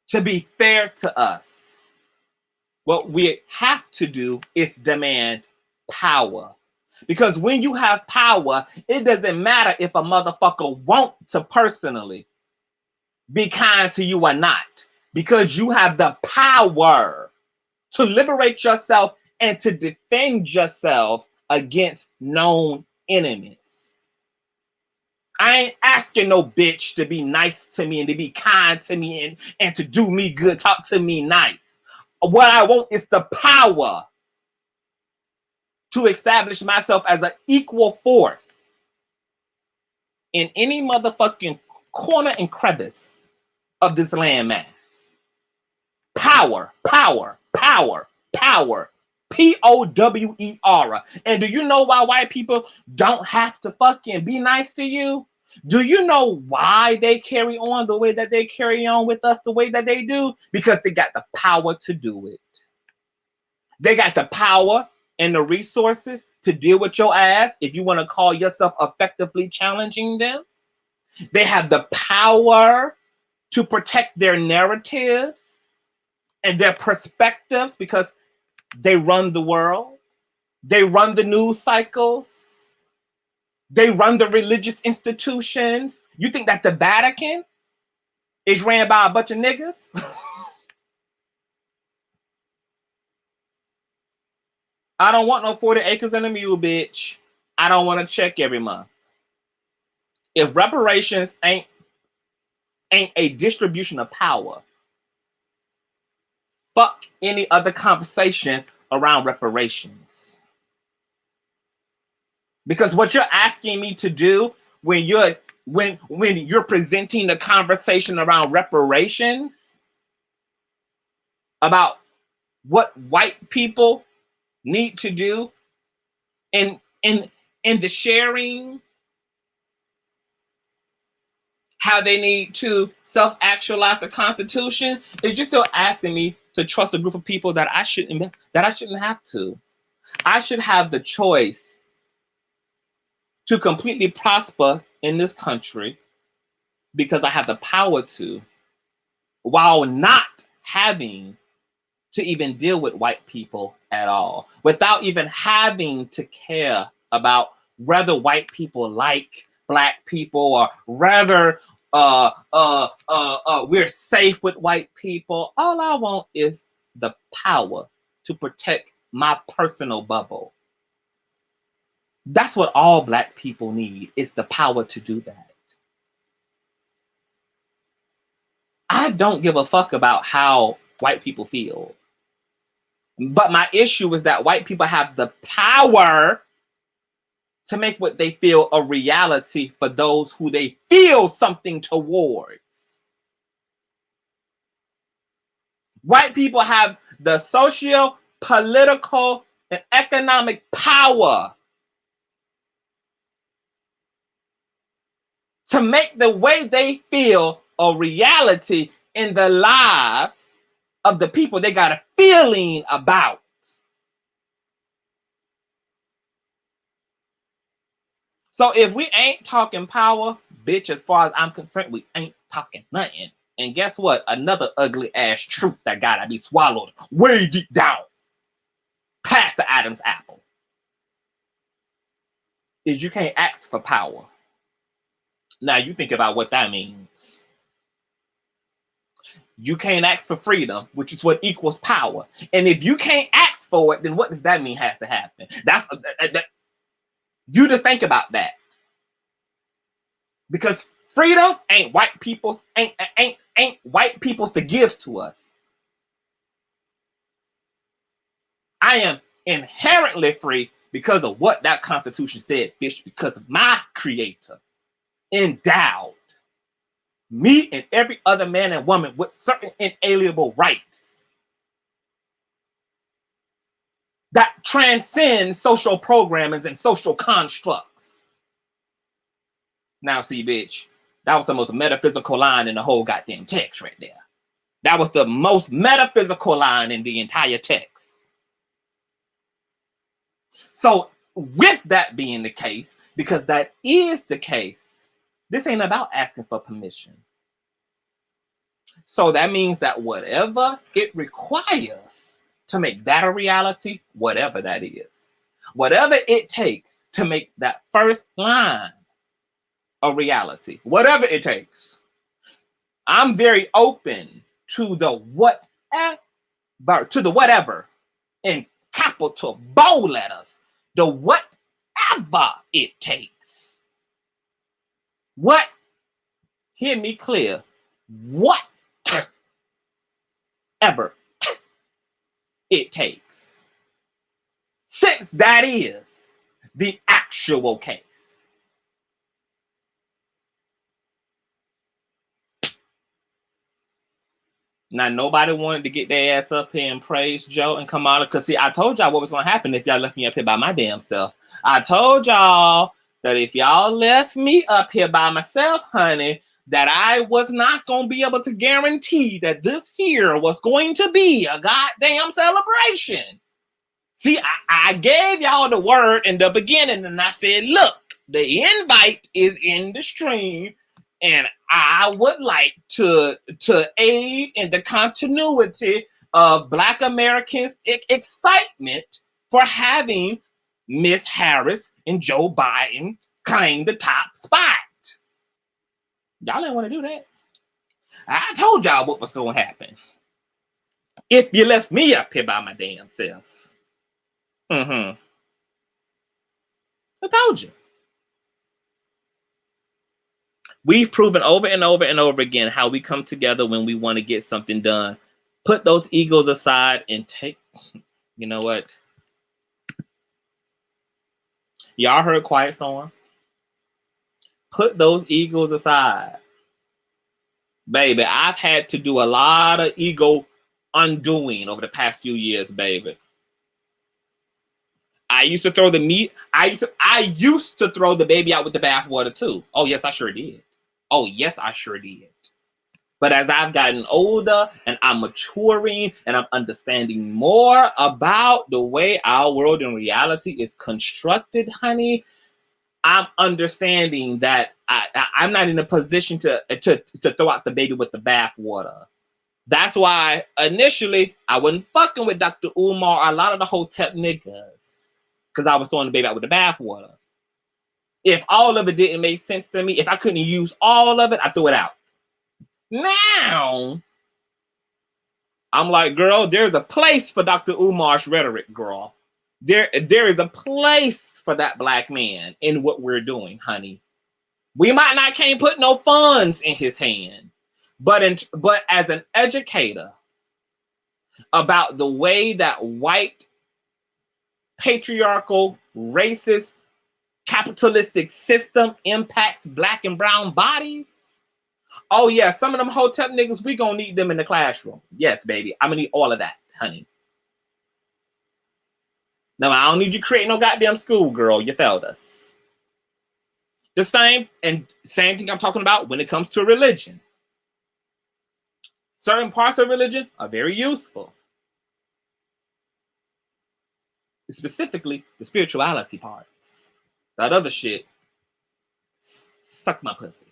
to be fair to us. What we have to do is demand power. Because when you have power, it doesn't matter if a motherfucker want to personally be kind to you or not. Because you have the power to liberate yourself and to defend yourselves against known enemies. I ain't asking no bitch to be nice to me and to be kind to me and to do me good, talk to me nice. What I want is the power to establish myself as an equal force in any motherfucking corner and crevice of this landmass. Power, power, power, power. Power. And do you know why white people don't have to fucking be nice to you? Do you know why they carry on the way that they carry on with us the way that they do? Because they got the power to do it. They got the power and the resources to deal with your ass if you want to call yourself effectively challenging them. They have the power to protect their narratives and their perspectives because they run the world. They run the news cycles. They run the religious institutions. You think that the Vatican is ran by a bunch of niggas? I don't want no 40 acres and a mule, bitch. I don't want to check every month. If reparations ain't a distribution of power, fuck any other conversation around reparations. Because what you're asking me to do when you're presenting the conversation around reparations about what white people need to do in the sharing, how they need to self-actualize the Constitution, is just still asking me to trust a group of people that I shouldn't have to. I should have the choice to completely prosper in this country because I have the power to, while not having to even deal with white people at all, without even having to care about whether white people like black people or whether we're safe with white people. All I want is the power to protect my personal bubble. That's what all black people need, is the power to do that. I don't give a fuck about how white people feel. But my issue is that white people have the power to make what they feel a reality for those who they feel something towards. White people have the social, political, and economic power to make the way they feel a reality in the lives of the people they got a feeling about. So if we ain't talking power, bitch, as far as I'm concerned, we ain't talking nothing. And guess what? Another ugly ass truth that gotta be swallowed way deep down, past the Adam's apple, is you can't ask for power. Now you think about what that means. You can't ask for freedom, which is what equals power. And if you can't ask for it, then what does that mean has to happen? You just think about that. Because freedom ain't white people's, ain't white people's to give to us. I am inherently free because of what that Constitution said, bitch, because of my creator endowed me and every other man and woman with certain inalienable rights that transcend social programmings and social constructs. Now, see, bitch, that was the most metaphysical line in the whole goddamn text right there. That was the most metaphysical line in the entire text. So, with that being the case, because that is the case, this ain't about asking for permission. So that means that whatever it requires to make that a reality, whatever that is, whatever it takes to make that first line a reality, whatever it takes, I'm very open to the whatever in capital bold letters, the whatever it takes. What? Hear me clear. Whatever it takes. Since that is the actual case. Now, nobody wanted to get their ass up here and praise Joe and come out. Because, see, I told y'all what was going to happen if y'all left me up here by my damn self. I told y'all that if y'all left me up here by myself, honey, that I was not going to be able to guarantee that this here was going to be a goddamn celebration. See, I gave y'all the word in the beginning, and I said, look, the invite is in the stream, and I would like to aid in the continuity of Black Americans' excitement for having Miss Harris and Joe Biden claim the top spot. Y'all didn't want to do that. I told y'all what was going to happen if you left me up here by my damn self. I told you. We've proven over and over and over again how we come together when we want to get something done. Put those egos aside and take, you know what? Y'all heard Quiet Storm? Put those egos aside. Baby, I've had to do a lot of ego undoing over the past few years, baby. I used to throw the meat. I used to throw the baby out with the bathwater too. Oh, yes, I sure did. Oh, yes, I sure did. But as I've gotten older and I'm maturing and I'm understanding more about the way our world and reality is constructed, honey, I'm understanding that I'm not in a position to throw out the baby with the bathwater. That's why initially I wasn't fucking with Dr. Umar or a lot of the Hotep niggas because I was throwing the baby out with the bathwater. If all of it didn't make sense to me, if I couldn't use all of it, I threw it out. Now, I'm like, girl, there's a place for Dr. Umar's rhetoric, girl. There is a place for that Black man in what we're doing, honey. We might not can't put no funds in his hand, but as an educator, about the way that white, patriarchal, racist, capitalistic system impacts black and brown bodies. Oh yeah, some of them hotel niggas, we gonna need them in the classroom. Yes, baby. I'm gonna need all of that, honey. No, I don't need you creating no goddamn school, girl. You failed us. The same thing I'm talking about when it comes to religion. Certain parts of religion are very useful. Specifically, the spirituality parts. That other shit, suck my pussy.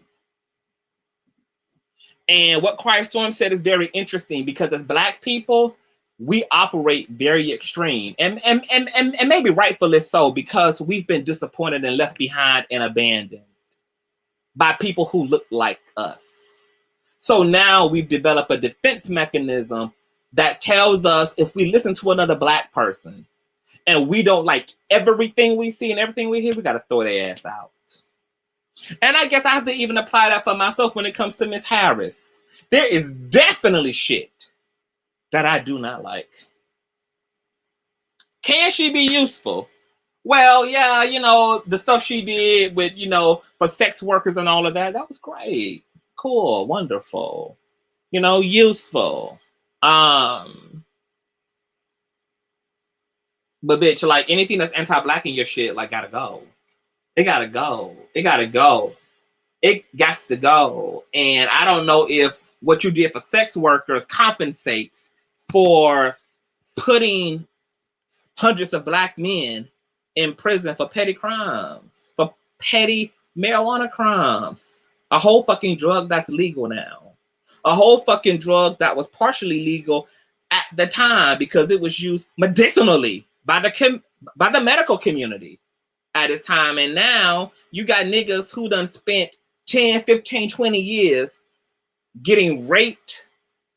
And what Quiet Storm said is very interesting, because as black people, we operate very extreme, and maybe rightfully so, because we've been disappointed and left behind and abandoned by people who look like us. So now we've developed a defense mechanism that tells us if we listen to another black person and we don't like everything we see and everything we hear, we got to throw their ass out. And I guess I have to even apply that for myself when it comes to Miss Harris. There is definitely shit that I do not like. Can she be useful? Well, yeah, you know, the stuff she did with, you know, for sex workers and all of that, that was great. Cool, wonderful. You know, useful. But bitch, like anything that's anti-black in your shit, like gotta go. It gotta go. It gotta go. It gots to go. And I don't know if what you did for sex workers compensates for putting hundreds of black men in prison for petty crimes, for petty marijuana crimes. A whole fucking drug that's legal now. A whole fucking drug that was partially legal at the time because it was used medicinally by the medical community at its time. And now you got niggas who done spent 10, 15, 20 years getting raped,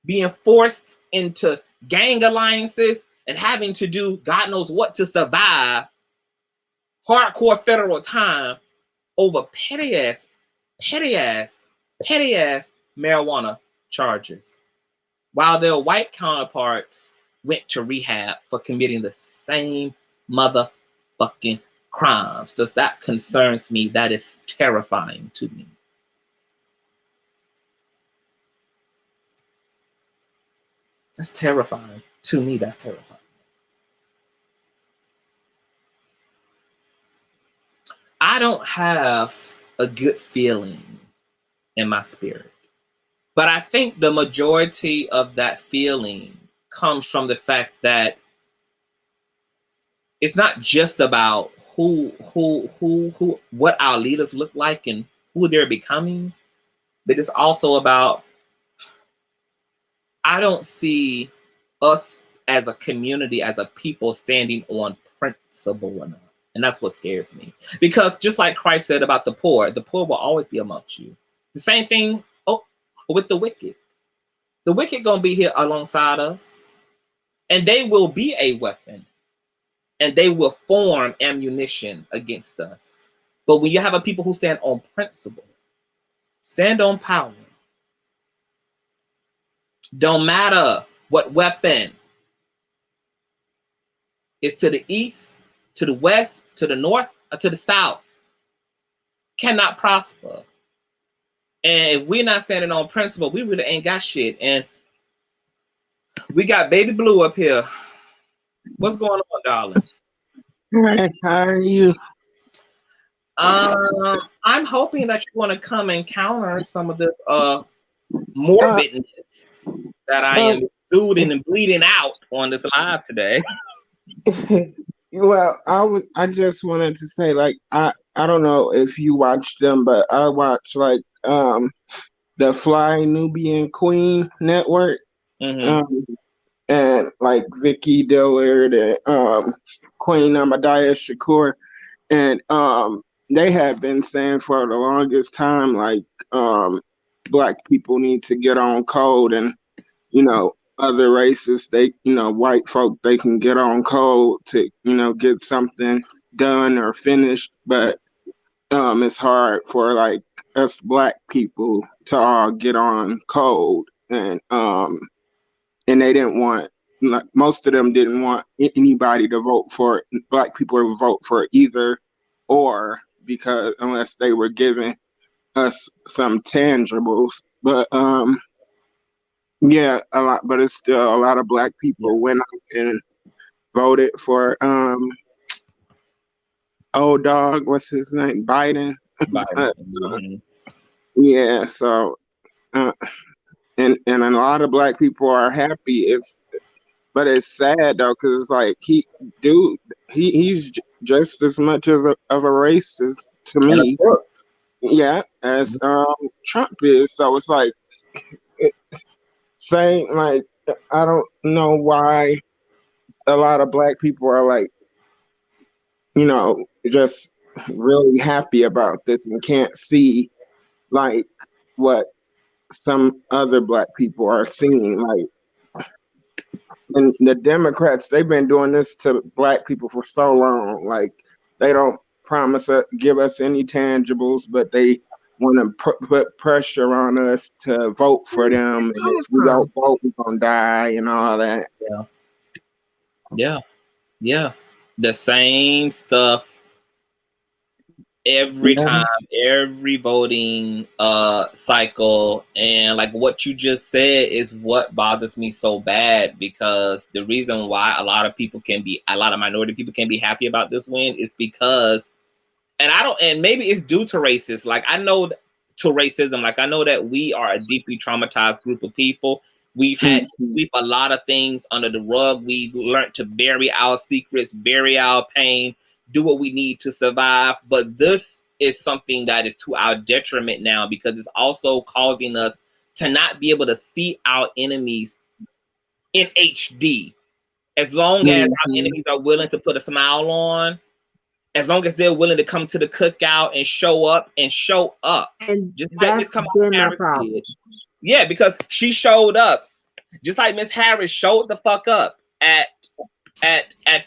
being forced into gang alliances, and having to do God knows what to survive hardcore federal time over petty ass marijuana charges, while their white counterparts went to rehab for committing the same motherfucking crimes. Does that concerns me? That is terrifying to me. That's terrifying. To me, that's terrifying. I don't have a good feeling in my spirit, but I think the majority of that feeling comes from the fact that it's not just about what our leaders look like and who they're becoming, but it's also about, I don't see us as a community, as a people, standing on principle enough. And that's what scares me. Because just like Christ said about the poor will always be amongst you. The same thing with the wicked. The wicked gonna be here alongside us. And they will be a weapon. And they will form ammunition against us. But when you have a people who stand on principle, stand on power, don't matter what weapon is to the east, to the west, to the north, or to the south, cannot prosper. And if we're not standing on principle, we really ain't got shit. And we got Baby Blue up here. What's going on, darling? Hi, how are you? I'm hoping that you want to come and counter some of the morbidness that I am exuding and bleeding out on this live today. Well, I just wanted to say, like, I don't know if you watched them, but I watched like the Fly Nubian Queen Network, and like Vicky Dillard and Queen Amadaya Shakur, and they have been saying for the longest time, like, Black people need to get on code, and you know, other races, they, you know, white folk, they can get on code to, you know, get something done or finished, but it's hard for like us Black people to all get on code, and they didn't want like, most of them didn't want anybody to vote for Black people to vote for either or, because unless they were giving us some tangibles. But yeah, a lot, but it's still a lot of Black people went out and voted for old dog, what's his name, Biden. Yeah, so and a lot of Black people are happy. But it's sad though, because it's like he's just as much of a racist to me, yeah, as Trump is. So it's like saying, like, I don't know why a lot of Black people are like, just really happy about this and can't see like what some other Black people are seeing. Like, and the Democrats, they've been doing this to Black people for so long. Like, they don't give us any tangibles, but they want to put pressure on us to vote for them. And if we don't vote, we're going to die and all that. Yeah. The same stuff every time, every voting cycle. And like what you just said is what bothers me so bad, because the reason why a lot of minority people can be happy about this win is because, and maybe it's due to racism. Like, I know that we are a deeply traumatized group of people. We've had to sweep a lot of things under the rug. We've learned to bury our secrets, bury our pain, do what we need to survive. But this is something that is to our detriment now, because it's also causing us to not be able to see our enemies in HD. As long as our enemies are willing to put a smile on, as long as they're willing to come to the cookout and show up. And just like that's been my problem. Yeah, because she showed up. Just like Miss Harris showed the fuck up at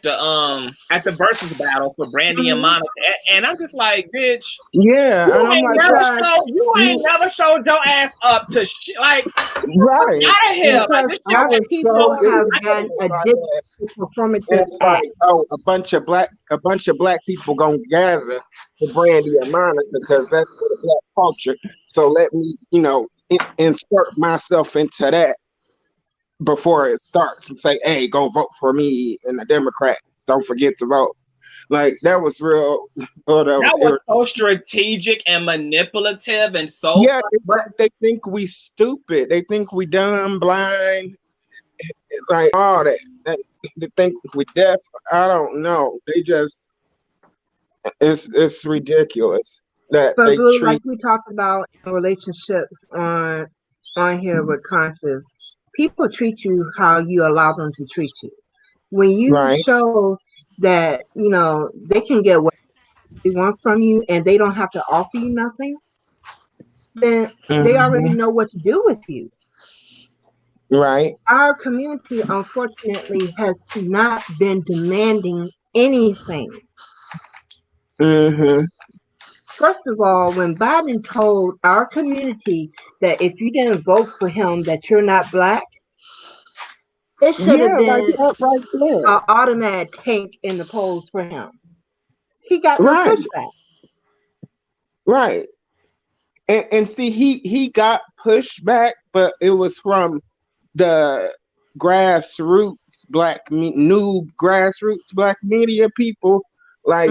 the versus battle for Brandy and Monica, and I'm just like, bitch, yeah, you ain't never showed your ass up to shit, like, right? Out of here, other people have been addicted to performative. It's like, a bunch of black people gonna gather for Brandy and Monica because that's for the Black culture. So let me, insert myself into that before it starts and say, hey, go vote for me and the Democrats. Don't forget to vote. Like, that was real. That was so strategic and manipulative and so. Yeah, they think we stupid. They think we dumb, blind, like all that. They think we deaf. I don't know. They just, it's ridiculous that but they Blue, treat. Like we talked about in relationships on here with Conscious, people treat you how you allow them to treat you. When you show that, they can get what they want from you and they don't have to offer you nothing, then they already know what to do with you. Right. Our community, unfortunately, has not been demanding anything. First of all, when Biden told our community that if you didn't vote for him, that you're not Black, it should have been an automatic tank in the polls for him. He got no pushback. Right. And see, he got pushback, but it was from the grassroots new grassroots Black media people, like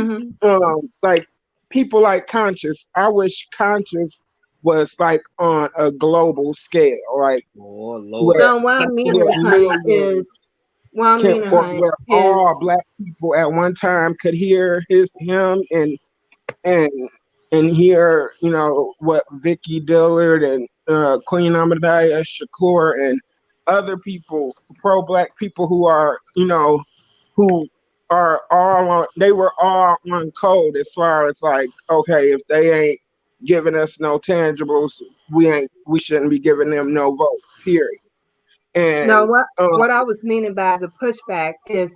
people like Conscious. I wish Conscious was like on a global scale, like what I mean is where all Black people at one time could hear him and hear, what Vicky Dillard and Queen Amadaya Shakur and other people, pro-Black people who are, who are they were all on code as far as like, okay, if they ain't giving us no tangibles, we shouldn't be giving them no vote, period. And now what I was meaning by the pushback is,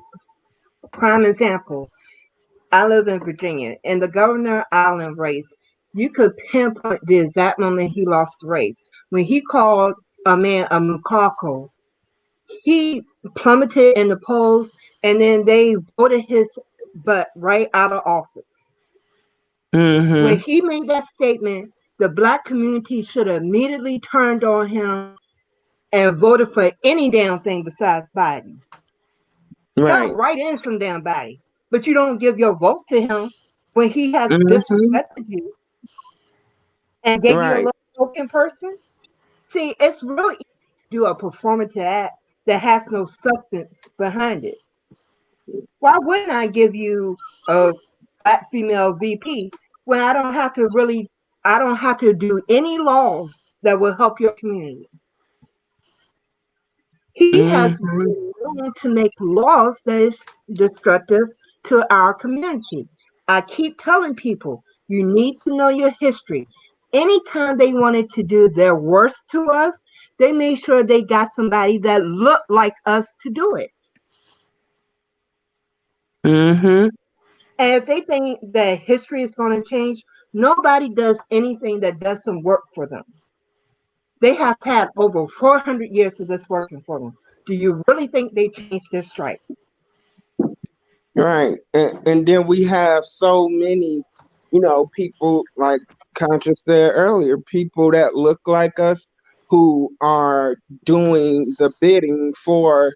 prime example, I live in Virginia. In the Governor Island race, you could pinpoint the exact moment he lost the race. When he called a man a macaco, he plummeted in the polls, and then they voted his butt right out of office. When he made that statement, the Black community should have immediately turned on him and voted for any damn thing besides Biden. Right. Y'all write in some damn body, but you don't give your vote to him when he has disrespected you and gave you a little token person. See, it's really easy to do a performative act that has no substance behind it. Why wouldn't I give you a Black female VP when I don't have to do any laws that will help your community? He has willing to make laws that is destructive to our community. I keep telling people, you need to know your history. Anytime they wanted to do their worst to us, they made sure they got somebody that looked like us to do it. And if they think that history is going to change, nobody does anything that doesn't work for them. They have had over 400 years of this working for them. Do you really think they changed their stripes? Right. And then we have so many, people like Conscious said earlier, people that look like us who are doing the bidding for,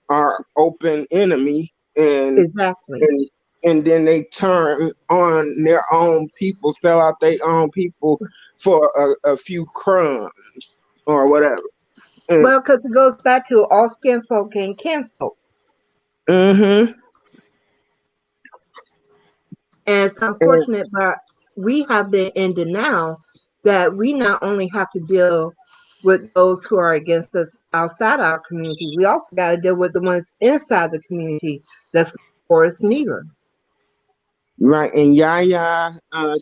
our open enemy, and exactly. And then they turn on their own people, sell out their own people for a few crumbs or whatever. Well, because it goes back to all skin folk and kinfolk. And it's unfortunate, but we have been in denial that we not only have to deal with those who are against us outside our community, we also got to deal with the ones inside the community that's for us neither. Right. And Yaya,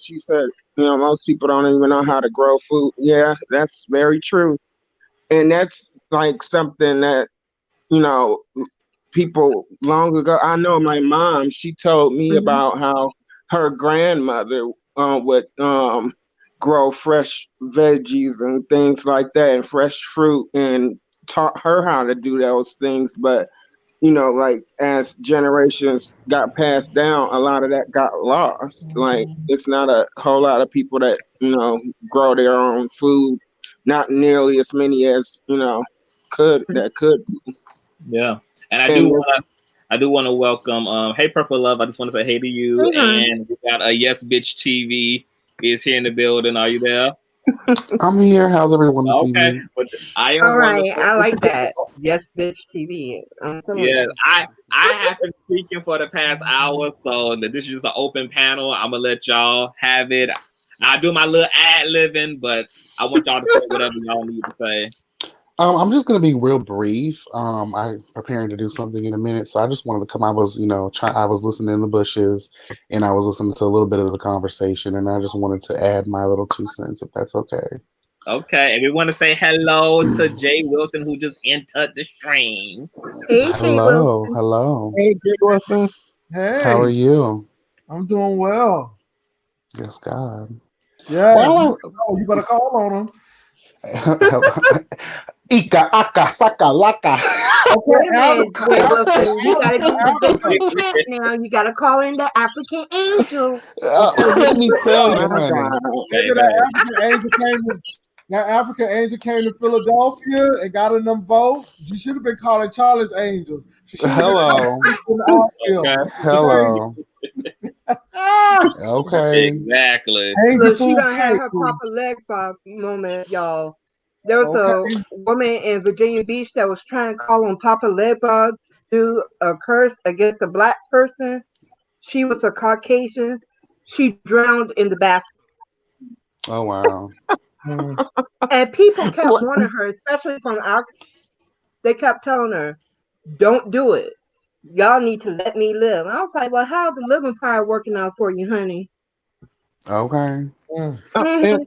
she said, most people don't even know how to grow food. Yeah, that's very true. And that's like something that, people long ago, I know my mom, she told me about how her grandmother would grow fresh veggies and things like that and fresh fruit, and taught her how to do those things. But like as generations got passed down, a lot of that got lost. Like it's not a whole lot of people that grow their own food, not nearly as many as could be. Yeah. And I do want to welcome hey Purple Love, I just want to say hey to you. And we got a Yes Bitch TV is here in the building. Are you there? I'm here. How's everyone this evening? But I am all right. I like that. Yes Bitch TV. Yeah, I have been speaking for the past hour, so this is just an open panel. I'm gonna let y'all have it. I do my little ad-libbing, but I want y'all to say whatever y'all need to say. I'm just going to be real brief. I'm preparing to do something in a minute, so I just wanted to come. I was, I was listening in the bushes, and I was listening to a little bit of the conversation, and I just wanted to add my little 2 cents, if that's okay. Okay, and we want to say hello to Jay Wilson, who just entered the stream. Hey, hello, hello. Hey, Jay Wilson. Hey, how are you? I'm doing well. Yes, God. Yeah, well, you better call on him. Ika, aka, saka, laka. Wait a minute, Jay Wilson. You gotta do the big chant now. You gotta call in the African angel. Let me tell you, that African angel came to Philadelphia and got in them votes. She should have been calling Charlie's Angels. Hello. Hello. Okay. Exactly. So she done had her Papa leg pop moment, y'all. There was a woman in Virginia Beach that was trying to call on Papa leg pop do a curse against a Black person. She was a Caucasian. She drowned in the bathroom. Oh wow. And people kept warning her, especially from our. They kept telling her, "Don't do it. Y'all need to let me live." And I was like, "Well, how's the living part working out for you, honey?" Okay. Well,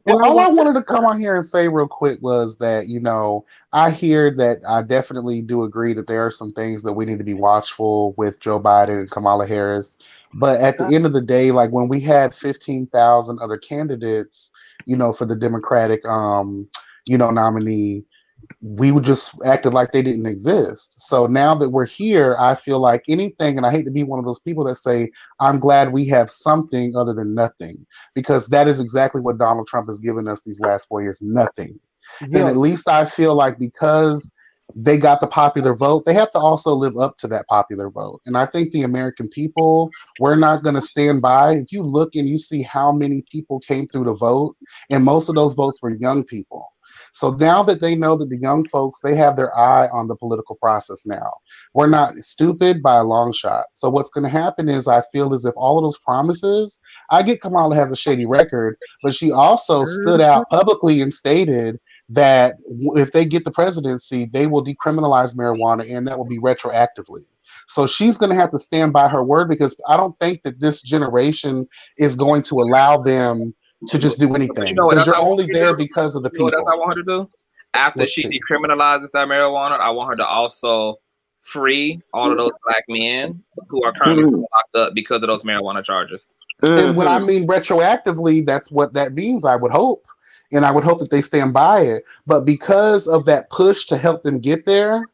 all I wanted to come on here and say real quick was that, I hear that I definitely do agree that there are some things that we need to be watchful with Joe Biden and Kamala Harris. But at the end of the day, like when we had 15,000 other candidates, for the Democratic, nominee, we would just acted like they didn't exist. So now that we're here, I feel like anything, and I hate to be one of those people that say, I'm glad we have something other than nothing, because that is exactly what Donald Trump has given us these last 4 years, nothing. Yeah. And at least I feel like because they got the popular vote, they have to also live up to that popular vote. And I think the American people, we're not going to stand by. If you look and you see how many people came through to vote, and most of those votes were young people. So now that they know that the young folks, they have their eye on the political process now. We're not stupid by a long shot. So what's going to happen is, I feel as if all of those promises, I get Kamala has a shady record, but she also stood out publicly and stated that if they get the presidency, they will decriminalize marijuana, and that will be retroactively. So she's going to have to stand by her word, because I don't think that this generation is going to allow them to just do anything, because you're only there because of the people. That's what I want her to do. After she decriminalizes that marijuana, I want her to also free all of those black men who are currently locked up because of those marijuana charges. And when I mean retroactively, that's what that means, I would hope. And I would hope that they stand by it. But because of that push to help them get there,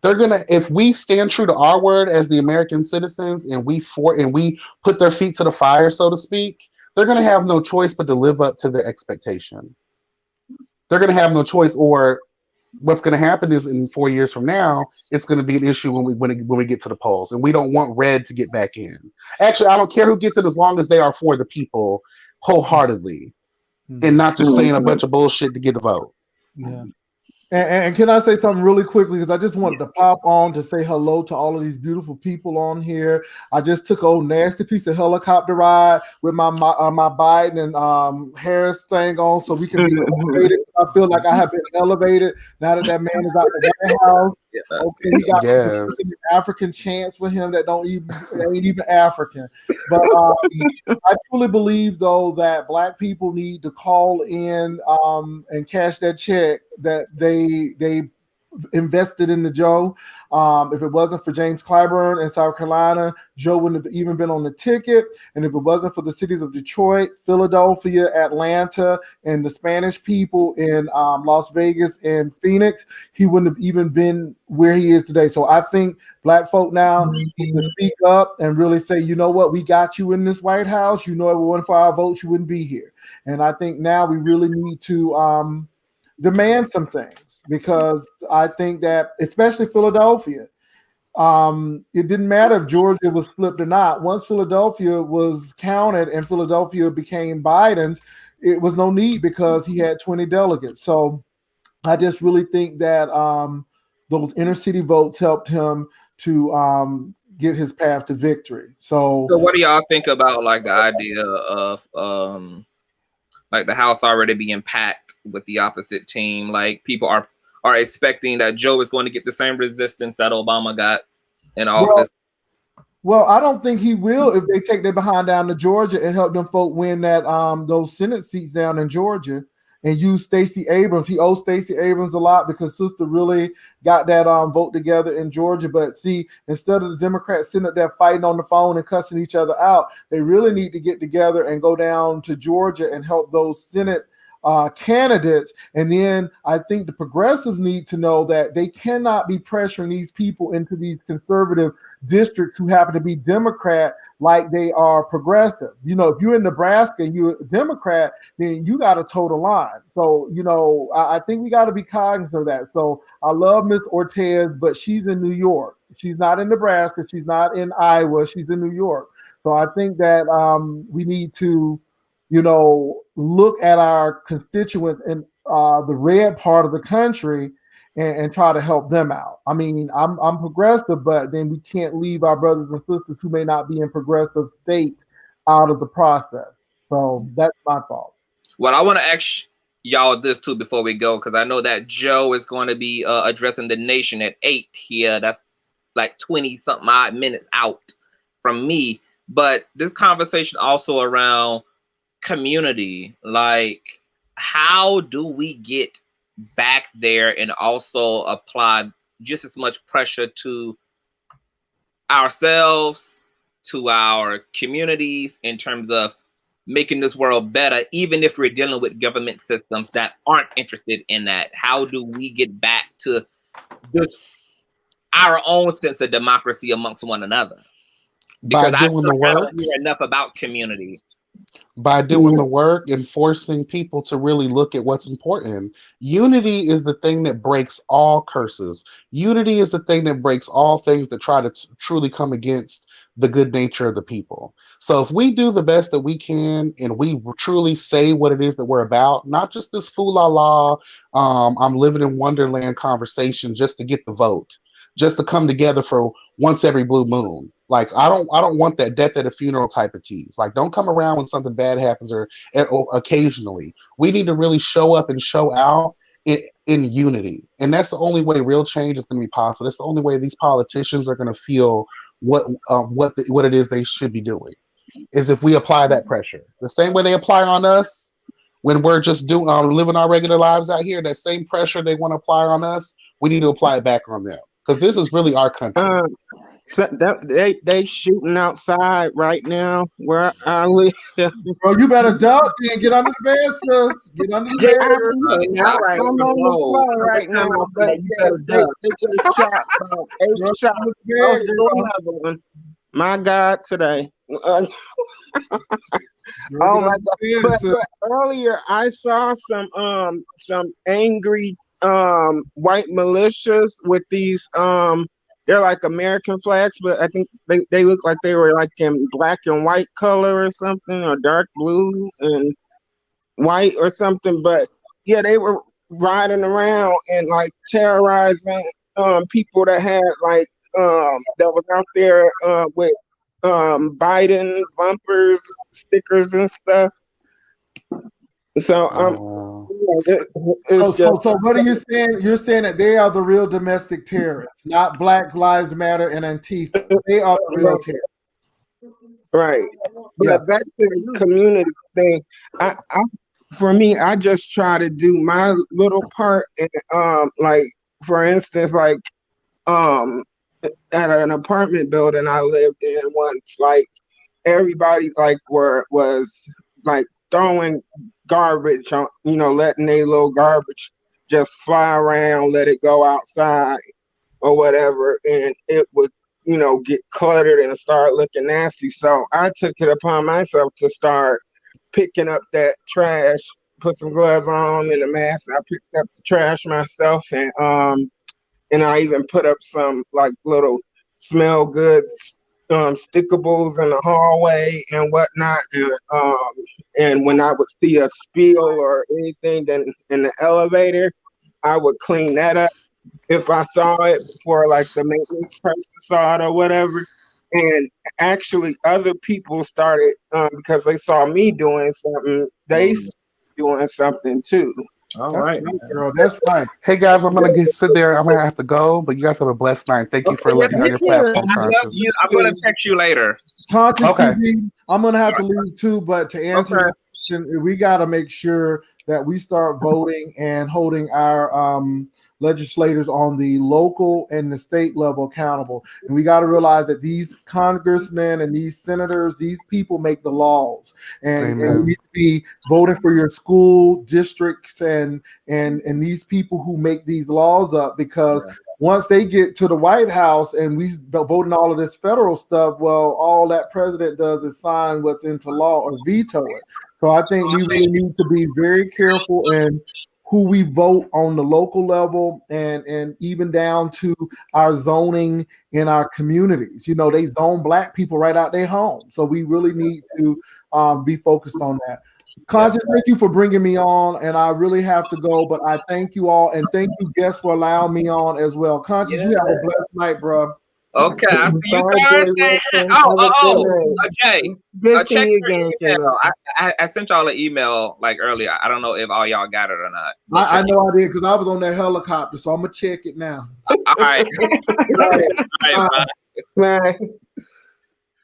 they're gonna, if we stand true to our word as the American citizens, and we put their feet to the fire, so to speak, they're gonna have no choice but to live up to their expectation. They're gonna have no choice, or what's gonna happen is in 4 years from now, it's gonna be an issue when we get to the polls, and we don't want red to get back in. Actually, I don't care who gets it, as long as they are for the people wholeheartedly. And not just saying a bunch of bullshit to get a vote. Yeah. And can I say something really quickly? Because I just wanted to pop on to say hello to all of these beautiful people on here. I just took an old nasty piece of helicopter ride with my Biden and Harris thing on, so we can be elevated. I feel like I have been elevated now that man is out the White House. Okay, he got an African chance for him that ain't even African. But I truly believe, though, that Black people need to call in and cash that check that they invested into Joe. If it wasn't for James Clyburn in South Carolina, Joe wouldn't have even been on the ticket. And if it wasn't for the cities of Detroit, Philadelphia, Atlanta, and the Spanish people in Las Vegas and Phoenix, he wouldn't have even been where he is today. So I think Black folk now need to speak up and really say, you know what, we got you in this White House. You know, if it wasn't for our votes, you wouldn't be here. And I think now we really need to demand some things, because I think that, especially Philadelphia, it didn't matter if Georgia was flipped or not. Once Philadelphia was counted and Philadelphia became Biden's, it was no need, because he had 20 delegates. So I just really think that those inner city votes helped him to get his path to victory. So what do y'all think about like the idea of like the House already being packed with the opposite team? Like people are expecting that Joe is going to get the same resistance that Obama got in office. Well, I don't think he will if they take their behind down to Georgia and help them folk win that those Senate seats down in Georgia, and use Stacey Abrams. He owes Stacey Abrams a lot, because sister really got that vote together in Georgia. But see, instead of the Democrats sitting up there fighting on the phone and cussing each other out, they really need to get together and go down to Georgia and help those Senate candidates. And then I think the progressives need to know that they cannot be pressuring these people into these conservative districts who happen to be Democrat like they are progressive. You know, if you're in Nebraska and you're a Democrat, then you got to toe the line. So, you know, I think we got to be cognizant of that. So I love Miss Ortiz, but she's in New York. She's not in Nebraska. She's not in Iowa. She's in New York. So I think that we need to, you know, look at our constituents in the red part of the country and try to help them out. I mean, I'm progressive, but then we can't leave our brothers and sisters who may not be in progressive states out of the process. So that's my thought. Well, I want to ask y'all this too before we go, because I know that Joe is going to be addressing the nation at 8 here. That's like 20 something odd minutes out from me. But this conversation also around community, like how do we get back there and also apply just as much pressure to ourselves, to our communities, in terms of making this world better, even if we're dealing with government systems that aren't interested in that? How do we get back to just our own sense of democracy amongst one another? Because By doing the I work. don't hear enough about community. By doing the work and forcing people to really look at what's important. Unity is the thing that breaks all curses. Unity is the thing that breaks all things that try to truly come against the good nature of the people. So if we do the best that we can and we truly say what it is that we're about, not just this fool-la-la, I'm living in Wonderland conversation just to get the vote, just to come together for once every blue moon. Like, I don't want that death at a funeral type of tease. Like, don't come around when something bad happens or occasionally. We need to really show up and show out in unity. And that's the only way real change is going to be possible. That's the only way these politicians are going to feel what it is they should be doing, is if we apply that pressure. The same way they apply on us when we're just doing living our regular lives out here, that same pressure they want to apply on us, we need to apply it back on them. Because this is really our country. So they shooting outside right now where I live. Bro, you better duck and get under the bed, sis. Get under the bed. I'm on the floor right now, but they just shot about 8 shots. Another one. My God, today. Oh my God! But earlier I saw some angry white militias with these they're like American flags, but I think they look like they were like in black and white color or something, or dark blue and white or something. But yeah, they were riding around and like terrorizing people that had like that was out there with Biden bumpers, stickers and stuff. So so what are you saying? You're saying that they are the real domestic terrorists, not Black Lives Matter and Antifa. They are the real terrorists. Right. Yeah. But back to the community thing, for me, I just try to do my little part. And, like, for instance, like at an apartment building I lived in once, like everybody like was like throwing garbage on, letting their little garbage just fly around, let it go outside or whatever, and it would get cluttered and start looking nasty. So I took it upon myself to start picking up that trash, put some gloves on and a mask. I picked up the trash myself, and I even put up some like little smell good stickables in the hallway and whatnot, and when I would see a spill or anything then in the elevator, I would clean that up if I saw it before like the maintenance person saw it or whatever. And actually other people started because they saw me doing something, they doing something too. All right, girl, that's right. Hey guys, I'm gonna sit there. I'm gonna have to go, but you guys have a blessed night. Thank you for letting me on your platform. I love you. I'm gonna text you later. Conscious TV, I'm gonna have to leave too, but to answer your question, we gotta make sure that we start voting and holding our legislators on the local and the state level accountable. And we got to realize that these congressmen and these senators, these people make the laws, and you need to be voting for your school districts and these people who make these laws up, because once they get to the White House and we voting all of this federal stuff, well, all that president does is sign what's into law or veto it. So I think we really need to be very careful in who we vote on the local level and even down to our zoning in our communities. They zone Black people right out their home. So we really need to be focused on that. Conscious, thank you for bringing me on, and I really have to go, but I thank you all, and thank you, guests, for allowing me on as well. Conscious, you have a blessed night, bro. Okay, I'll see you Thursday. Okay. Good seeing you again, email. I sent y'all an email like earlier. I don't know if all y'all got it or not. I know I did, because I was on that helicopter, so I'm gonna check it now. All right. All right. Bye.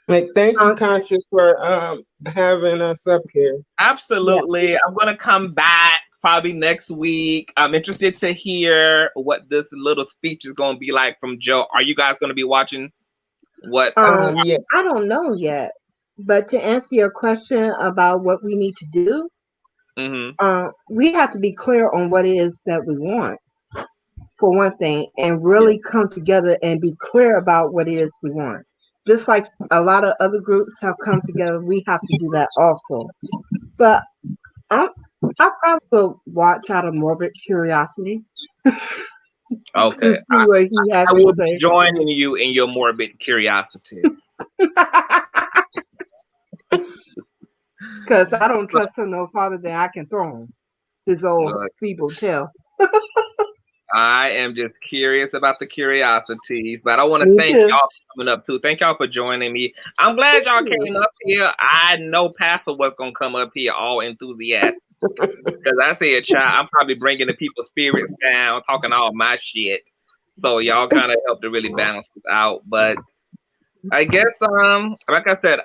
Like, thank you, Conscious, for having us up here. Absolutely. I'm gonna come back probably next week. I'm interested to hear what this little speech is going to be like from Joe. Are you guys going to be watching what? I don't know yet. But to answer your question about what we need to do, we have to be clear on what it is that we want, for one thing, and really come together and be clear about what it is we want. Just like a lot of other groups have come together, we have to do that also. But I probably will watch out of morbid curiosity. Okay. I will be joining you in your morbid curiosity. Because I don't trust him no farther than I can throw him. His old feeble tail. I am just curious about the curiosities, but I want to thank y'all for coming up too. Thank y'all for joining me. I'm glad y'all came up here. I know Pastor was gonna come up here all enthusiastic because I said, "Child, I'm probably bringing the people's spirits down, talking all my shit." So y'all kind of helped to really balance it out. But I guess, like I said,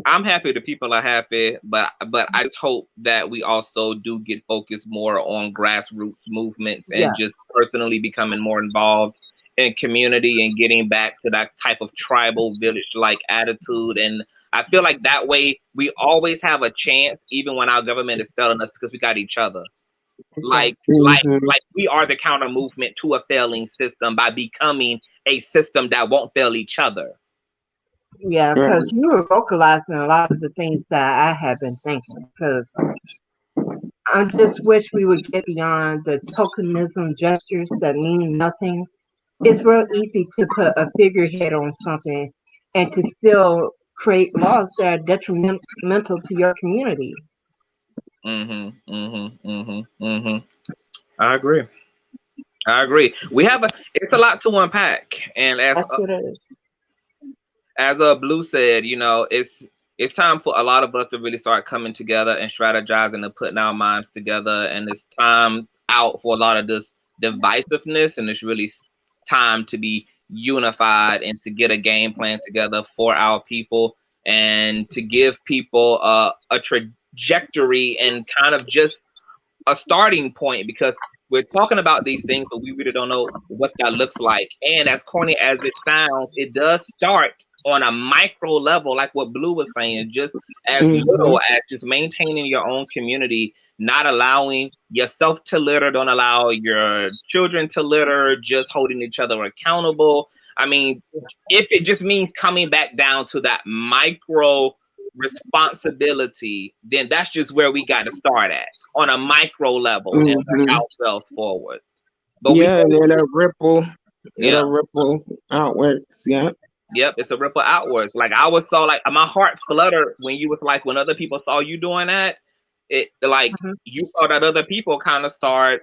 I'm happy the people are happy, but I just hope that we also do get focused more on grassroots movements and just personally becoming more involved in community and getting back to that type of tribal village-like attitude. And I feel like that way we always have a chance, even when our government is failing us, because we got each other. Like we are the counter movement to a failing system by becoming a system that won't fail each other. Yeah, because you were vocalizing a lot of the things that I have been thinking. Because I just wish we would get beyond the tokenism gestures that mean nothing. It's real easy to put a figurehead on something and to still create laws that are detrimental to your community. I agree. We have it's a lot to unpack, and as Blue said, you know, it's time for a lot of us to really start coming together and strategizing and putting our minds together, and it's time out for a lot of this divisiveness, and it's really time to be unified and to get a game plan together for our people and to give people a trajectory and kind of just a starting point, because we're talking about these things, but we really don't know what that looks like. And as corny as it sounds, it does start on a micro level, like what Blue was saying, just as little as just maintaining your own community, not allowing yourself to litter, don't allow your children to litter, just holding each other accountable. I mean, if it just means coming back down to that micro responsibility, then that's just where we got to start at, on a micro level, and work ourselves forward. But and then a ripple outwards. Yep, it's a ripple outwards. Like I was so like my heart fluttered when you was like, when other people saw you doing that, it like you saw that other people kind of start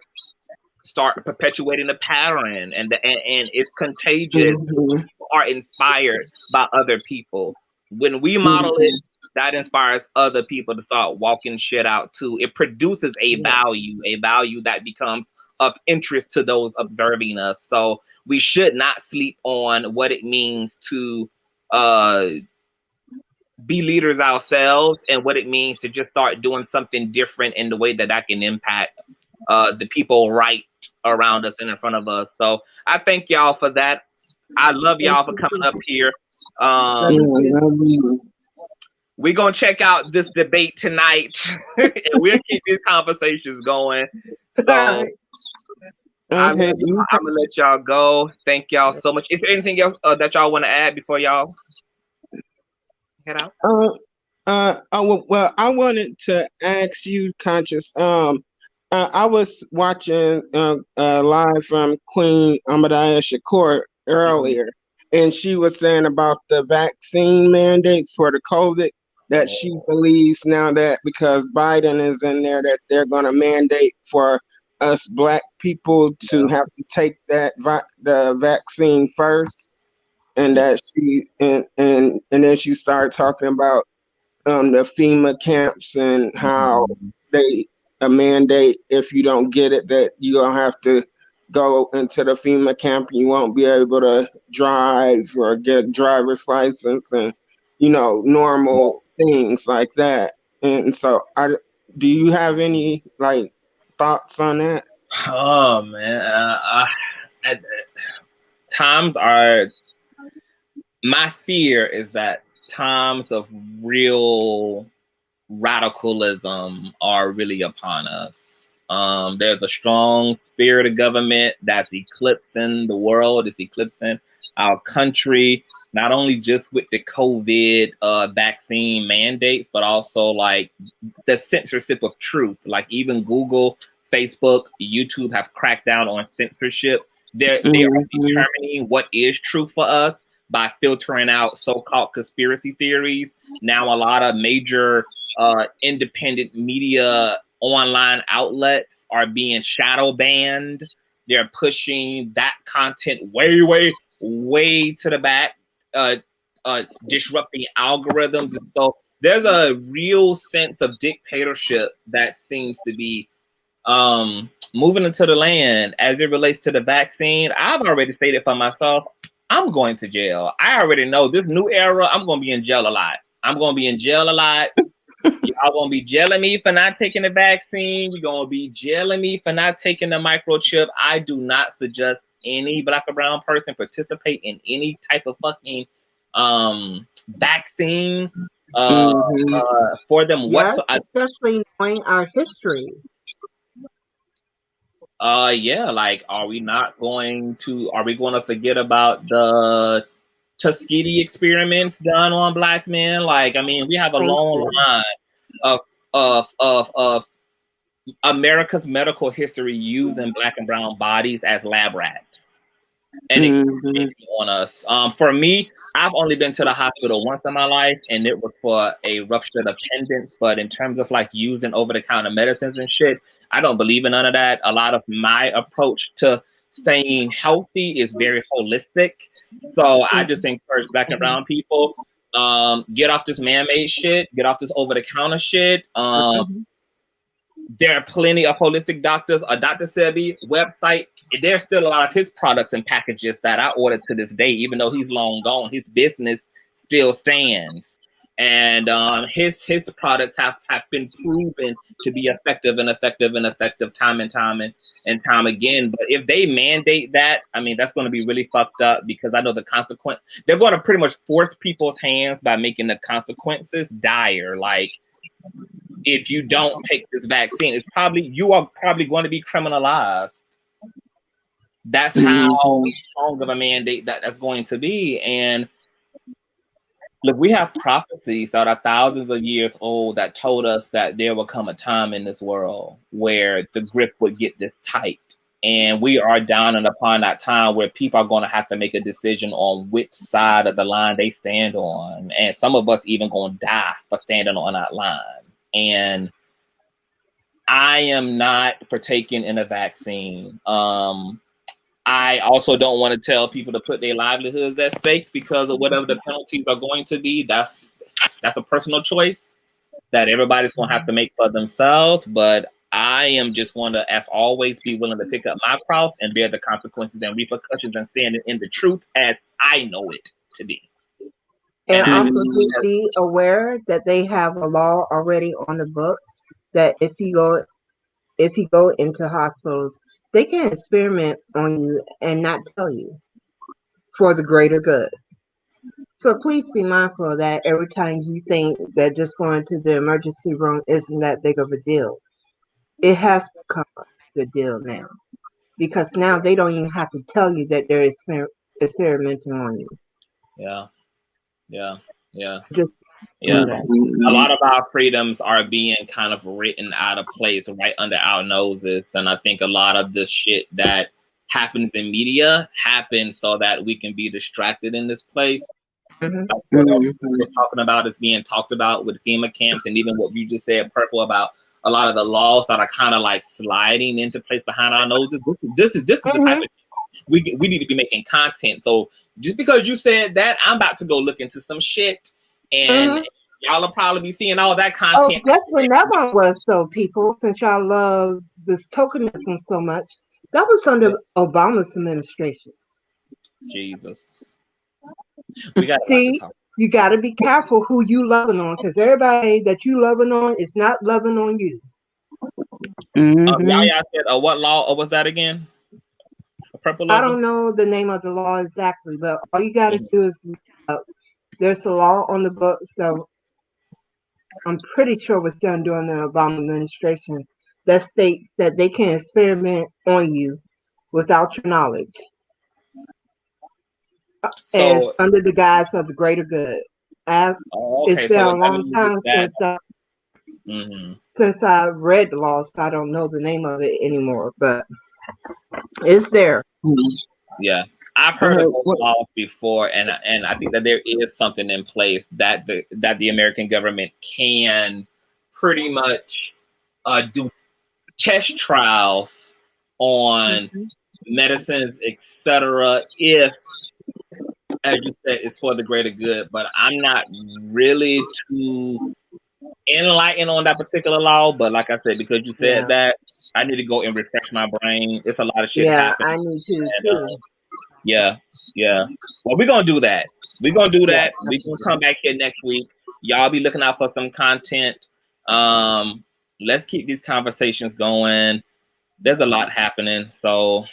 perpetuating the pattern, and it's contagious. People are inspired by other people. When we model it, that inspires other people to start walking shit out too. It produces a value that becomes of interest to those observing us. So we should not sleep on what it means to be leaders ourselves, and what it means to just start doing something different in the way that can impact the people right around us and in front of us. So I thank y'all for that. I love y'all for coming up here. We're going to check out this debate tonight, and we'll keep these conversations going. So I'm going to let y'all go. Thank y'all so much. Is there anything else that y'all want to add before y'all head out? Well, I wanted to ask you, Conscious. I was watching live from Queen Ahmadiyya Shakur earlier, and she was saying about the vaccine mandates for the COVID, that she believes now that because Biden is in there, that they're going to mandate for us Black people to have to take that the vaccine first, and that she and then she started talking about the FEMA camps and how they a mandate, if you don't get it, that you're gonna have to go into the FEMA camp and you won't be able to drive or get a driver's license and normal things like that. And so do you have any like thoughts on that? Oh man, times are, my fear is that times of real radicalism are really upon us. There's a strong spirit of government that's eclipsing the world, it's eclipsing our country, not only just with the COVID vaccine mandates, but also like the censorship of truth. Like even Google, Facebook, YouTube have cracked down on censorship. They are determining what is truth for us by filtering out so-called conspiracy theories. Now a lot of major independent media online outlets are being shadow banned. They're pushing that content way to the back, disrupting algorithms. And so there's a real sense of dictatorship that seems to be moving into the land as it relates to the vaccine. I've already stated for myself, I'm going to jail. I already know this new era, I'm going to be in jail a lot. I'm going to be in jail a lot. Y'all going to be jailing me for not taking the vaccine. You're going to be jailing me for not taking the microchip. I do not suggest any Black or brown person participate in any type of fucking vaccine for them whatsoever. Especially knowing our history. Yeah, like, are we going to forget about the Tuskegee experiments done on Black men? Like, I mean, we have a long line of America's medical history using Black and brown bodies as lab rats and experimenting on us. For me, I've only been to the hospital once in my life, and it was for a ruptured appendix. But in terms of like using over-the-counter medicines and shit, I don't believe in none of that. A lot of my approach to staying healthy is very holistic. So I just encourage Black and brown people, get off this man-made shit, get off this over-the-counter shit. There are plenty of holistic doctors. Dr. Sebi website, there's still a lot of his products and packages that I order to this day, even though he's long gone. His business still stands. And his products have been proven to be effective time and time again. But if they mandate that, I mean, that's going to be really fucked up, because I know the consequence. They're going to pretty much force people's hands by making the consequences dire. Like, if you don't take this vaccine, you are probably going to be criminalized. That's how strong of a mandate that's going to be. And look, we have prophecies that are thousands of years old that told us that there will come a time in this world where the grip would get this tight. And we are down and upon that time where people are going to have to make a decision on which side of the line they stand on. And some of us even going to die for standing on that line. And I am not partaking in a vaccine. I also don't want to tell people to put their livelihoods at stake because of whatever the penalties are going to be. That's a personal choice that everybody's going to have to make for themselves. But I am just going to, as always, be willing to pick up my cross and bear the consequences and repercussions and stand in the truth as I know it to be. And also be aware that they have a law already on the books that if you go into hospitals, they can experiment on you and not tell you for the greater good. So please be mindful of that every time you think that just going to the emergency room isn't that big of a deal. It has become a big deal now, because now they don't even have to tell you that they're experimenting on you. Yeah. Just a lot of our freedoms are being kind of written out of place right under our noses. And I think a lot of this shit that happens in media happens so that we can be distracted in this place. Like what we're talking about is being talked about with FEMA camps, and even what you just said, Purple, about a lot of the laws that are kind of like sliding into place behind our noses. This is the type of we need to be making content. So just because you said that, I'm about to go look into some shit, and y'all will probably be seeing all that content. Oh, that's when that one was, though, people. Since y'all love this tokenism so much, that was under Obama's administration. Jesus. See, you got to be careful who you loving on, because everybody that you loving on is not loving on you. Yaya said, what law was that again? I don't know the name of the law exactly, but all you got to do is look up there's a law on the books that I'm pretty sure was done during the Obama administration that states that they can experiment on you without your knowledge, as So, under the guise of the greater good. It's been a long time since I read the law, so I don't know the name of it anymore, but it's there. Yeah, I've heard of those laws before, and I think that there is something in place that the American government can pretty much do test trials on medicines, etc. If, as you said, it's for the greater good. But I'm not really too enlightened on that particular law. But like I said, because you said that, I need to go and refresh my brain. It's a lot of shit happening. I need to too. Yeah. Well, we're gonna do that. We're gonna do that. We're gonna come back here next week. Y'all be looking out for some content. Let's keep these conversations going. There's a lot happening, so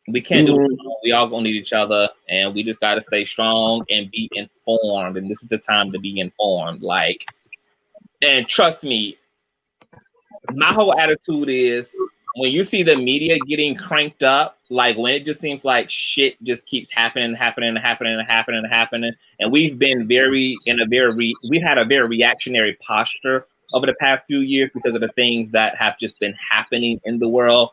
we can't do it alone. We all gonna need each other, and we just gotta stay strong and be informed. And this is the time to be informed. And trust me, my whole attitude is, when you see the media getting cranked up, like when it just seems like shit just keeps happening, and we've been we had a very reactionary posture over the past few years because of the things that have just been happening in the world.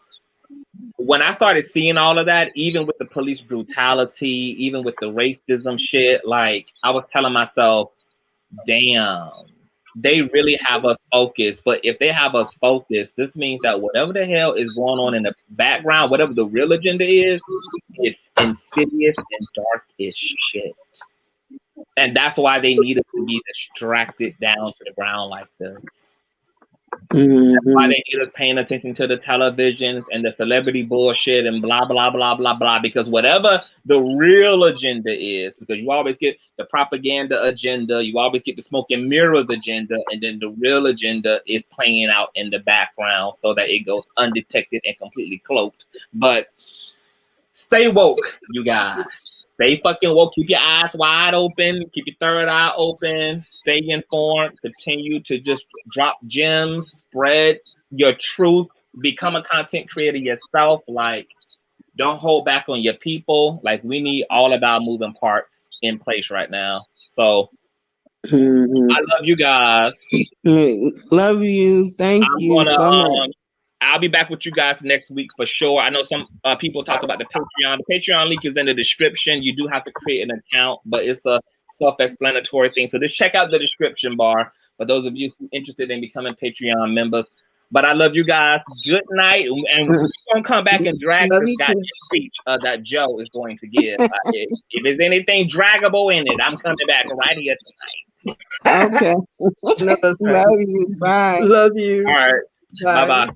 When I started seeing all of that, even with the police brutality, even with the racism shit, like I was telling myself, damn, they really have us focused. But if they have us focused, this means that whatever the hell is going on in the background, whatever the real agenda is, it's insidious and dark as shit. And that's why they need us to be distracted down to the ground like this. That's why they need us paying attention to the televisions and the celebrity bullshit and blah, blah, blah, blah, blah. Because whatever the real agenda is, because you always get the propaganda agenda, you always get the smoke and mirrors agenda, and then the real agenda is playing out in the background so that it goes undetected and completely cloaked. But stay woke, you guys. Stay fucking woke. Keep your eyes wide open. Keep your third eye open. Stay informed. Continue to just drop gems. Spread your truth. Become a content creator yourself. Like, don't hold back on your people. Like, we need all of our moving parts in place right now. So, I love you guys. Love you. Thank you so much. I'll be back with you guys next week for sure. I know some people talked about the Patreon. The Patreon link is in the description. You do have to create an account, but it's a self-explanatory thing. So just check out the description bar for those of you who are interested in becoming Patreon members. But I love you guys. Good night. And we're going to come back and drag this goddamn speech that Joe is going to give. If there's anything draggable in it, I'm coming back right here tonight. Okay. Love you. Bye. Love you. All right. Bye-bye.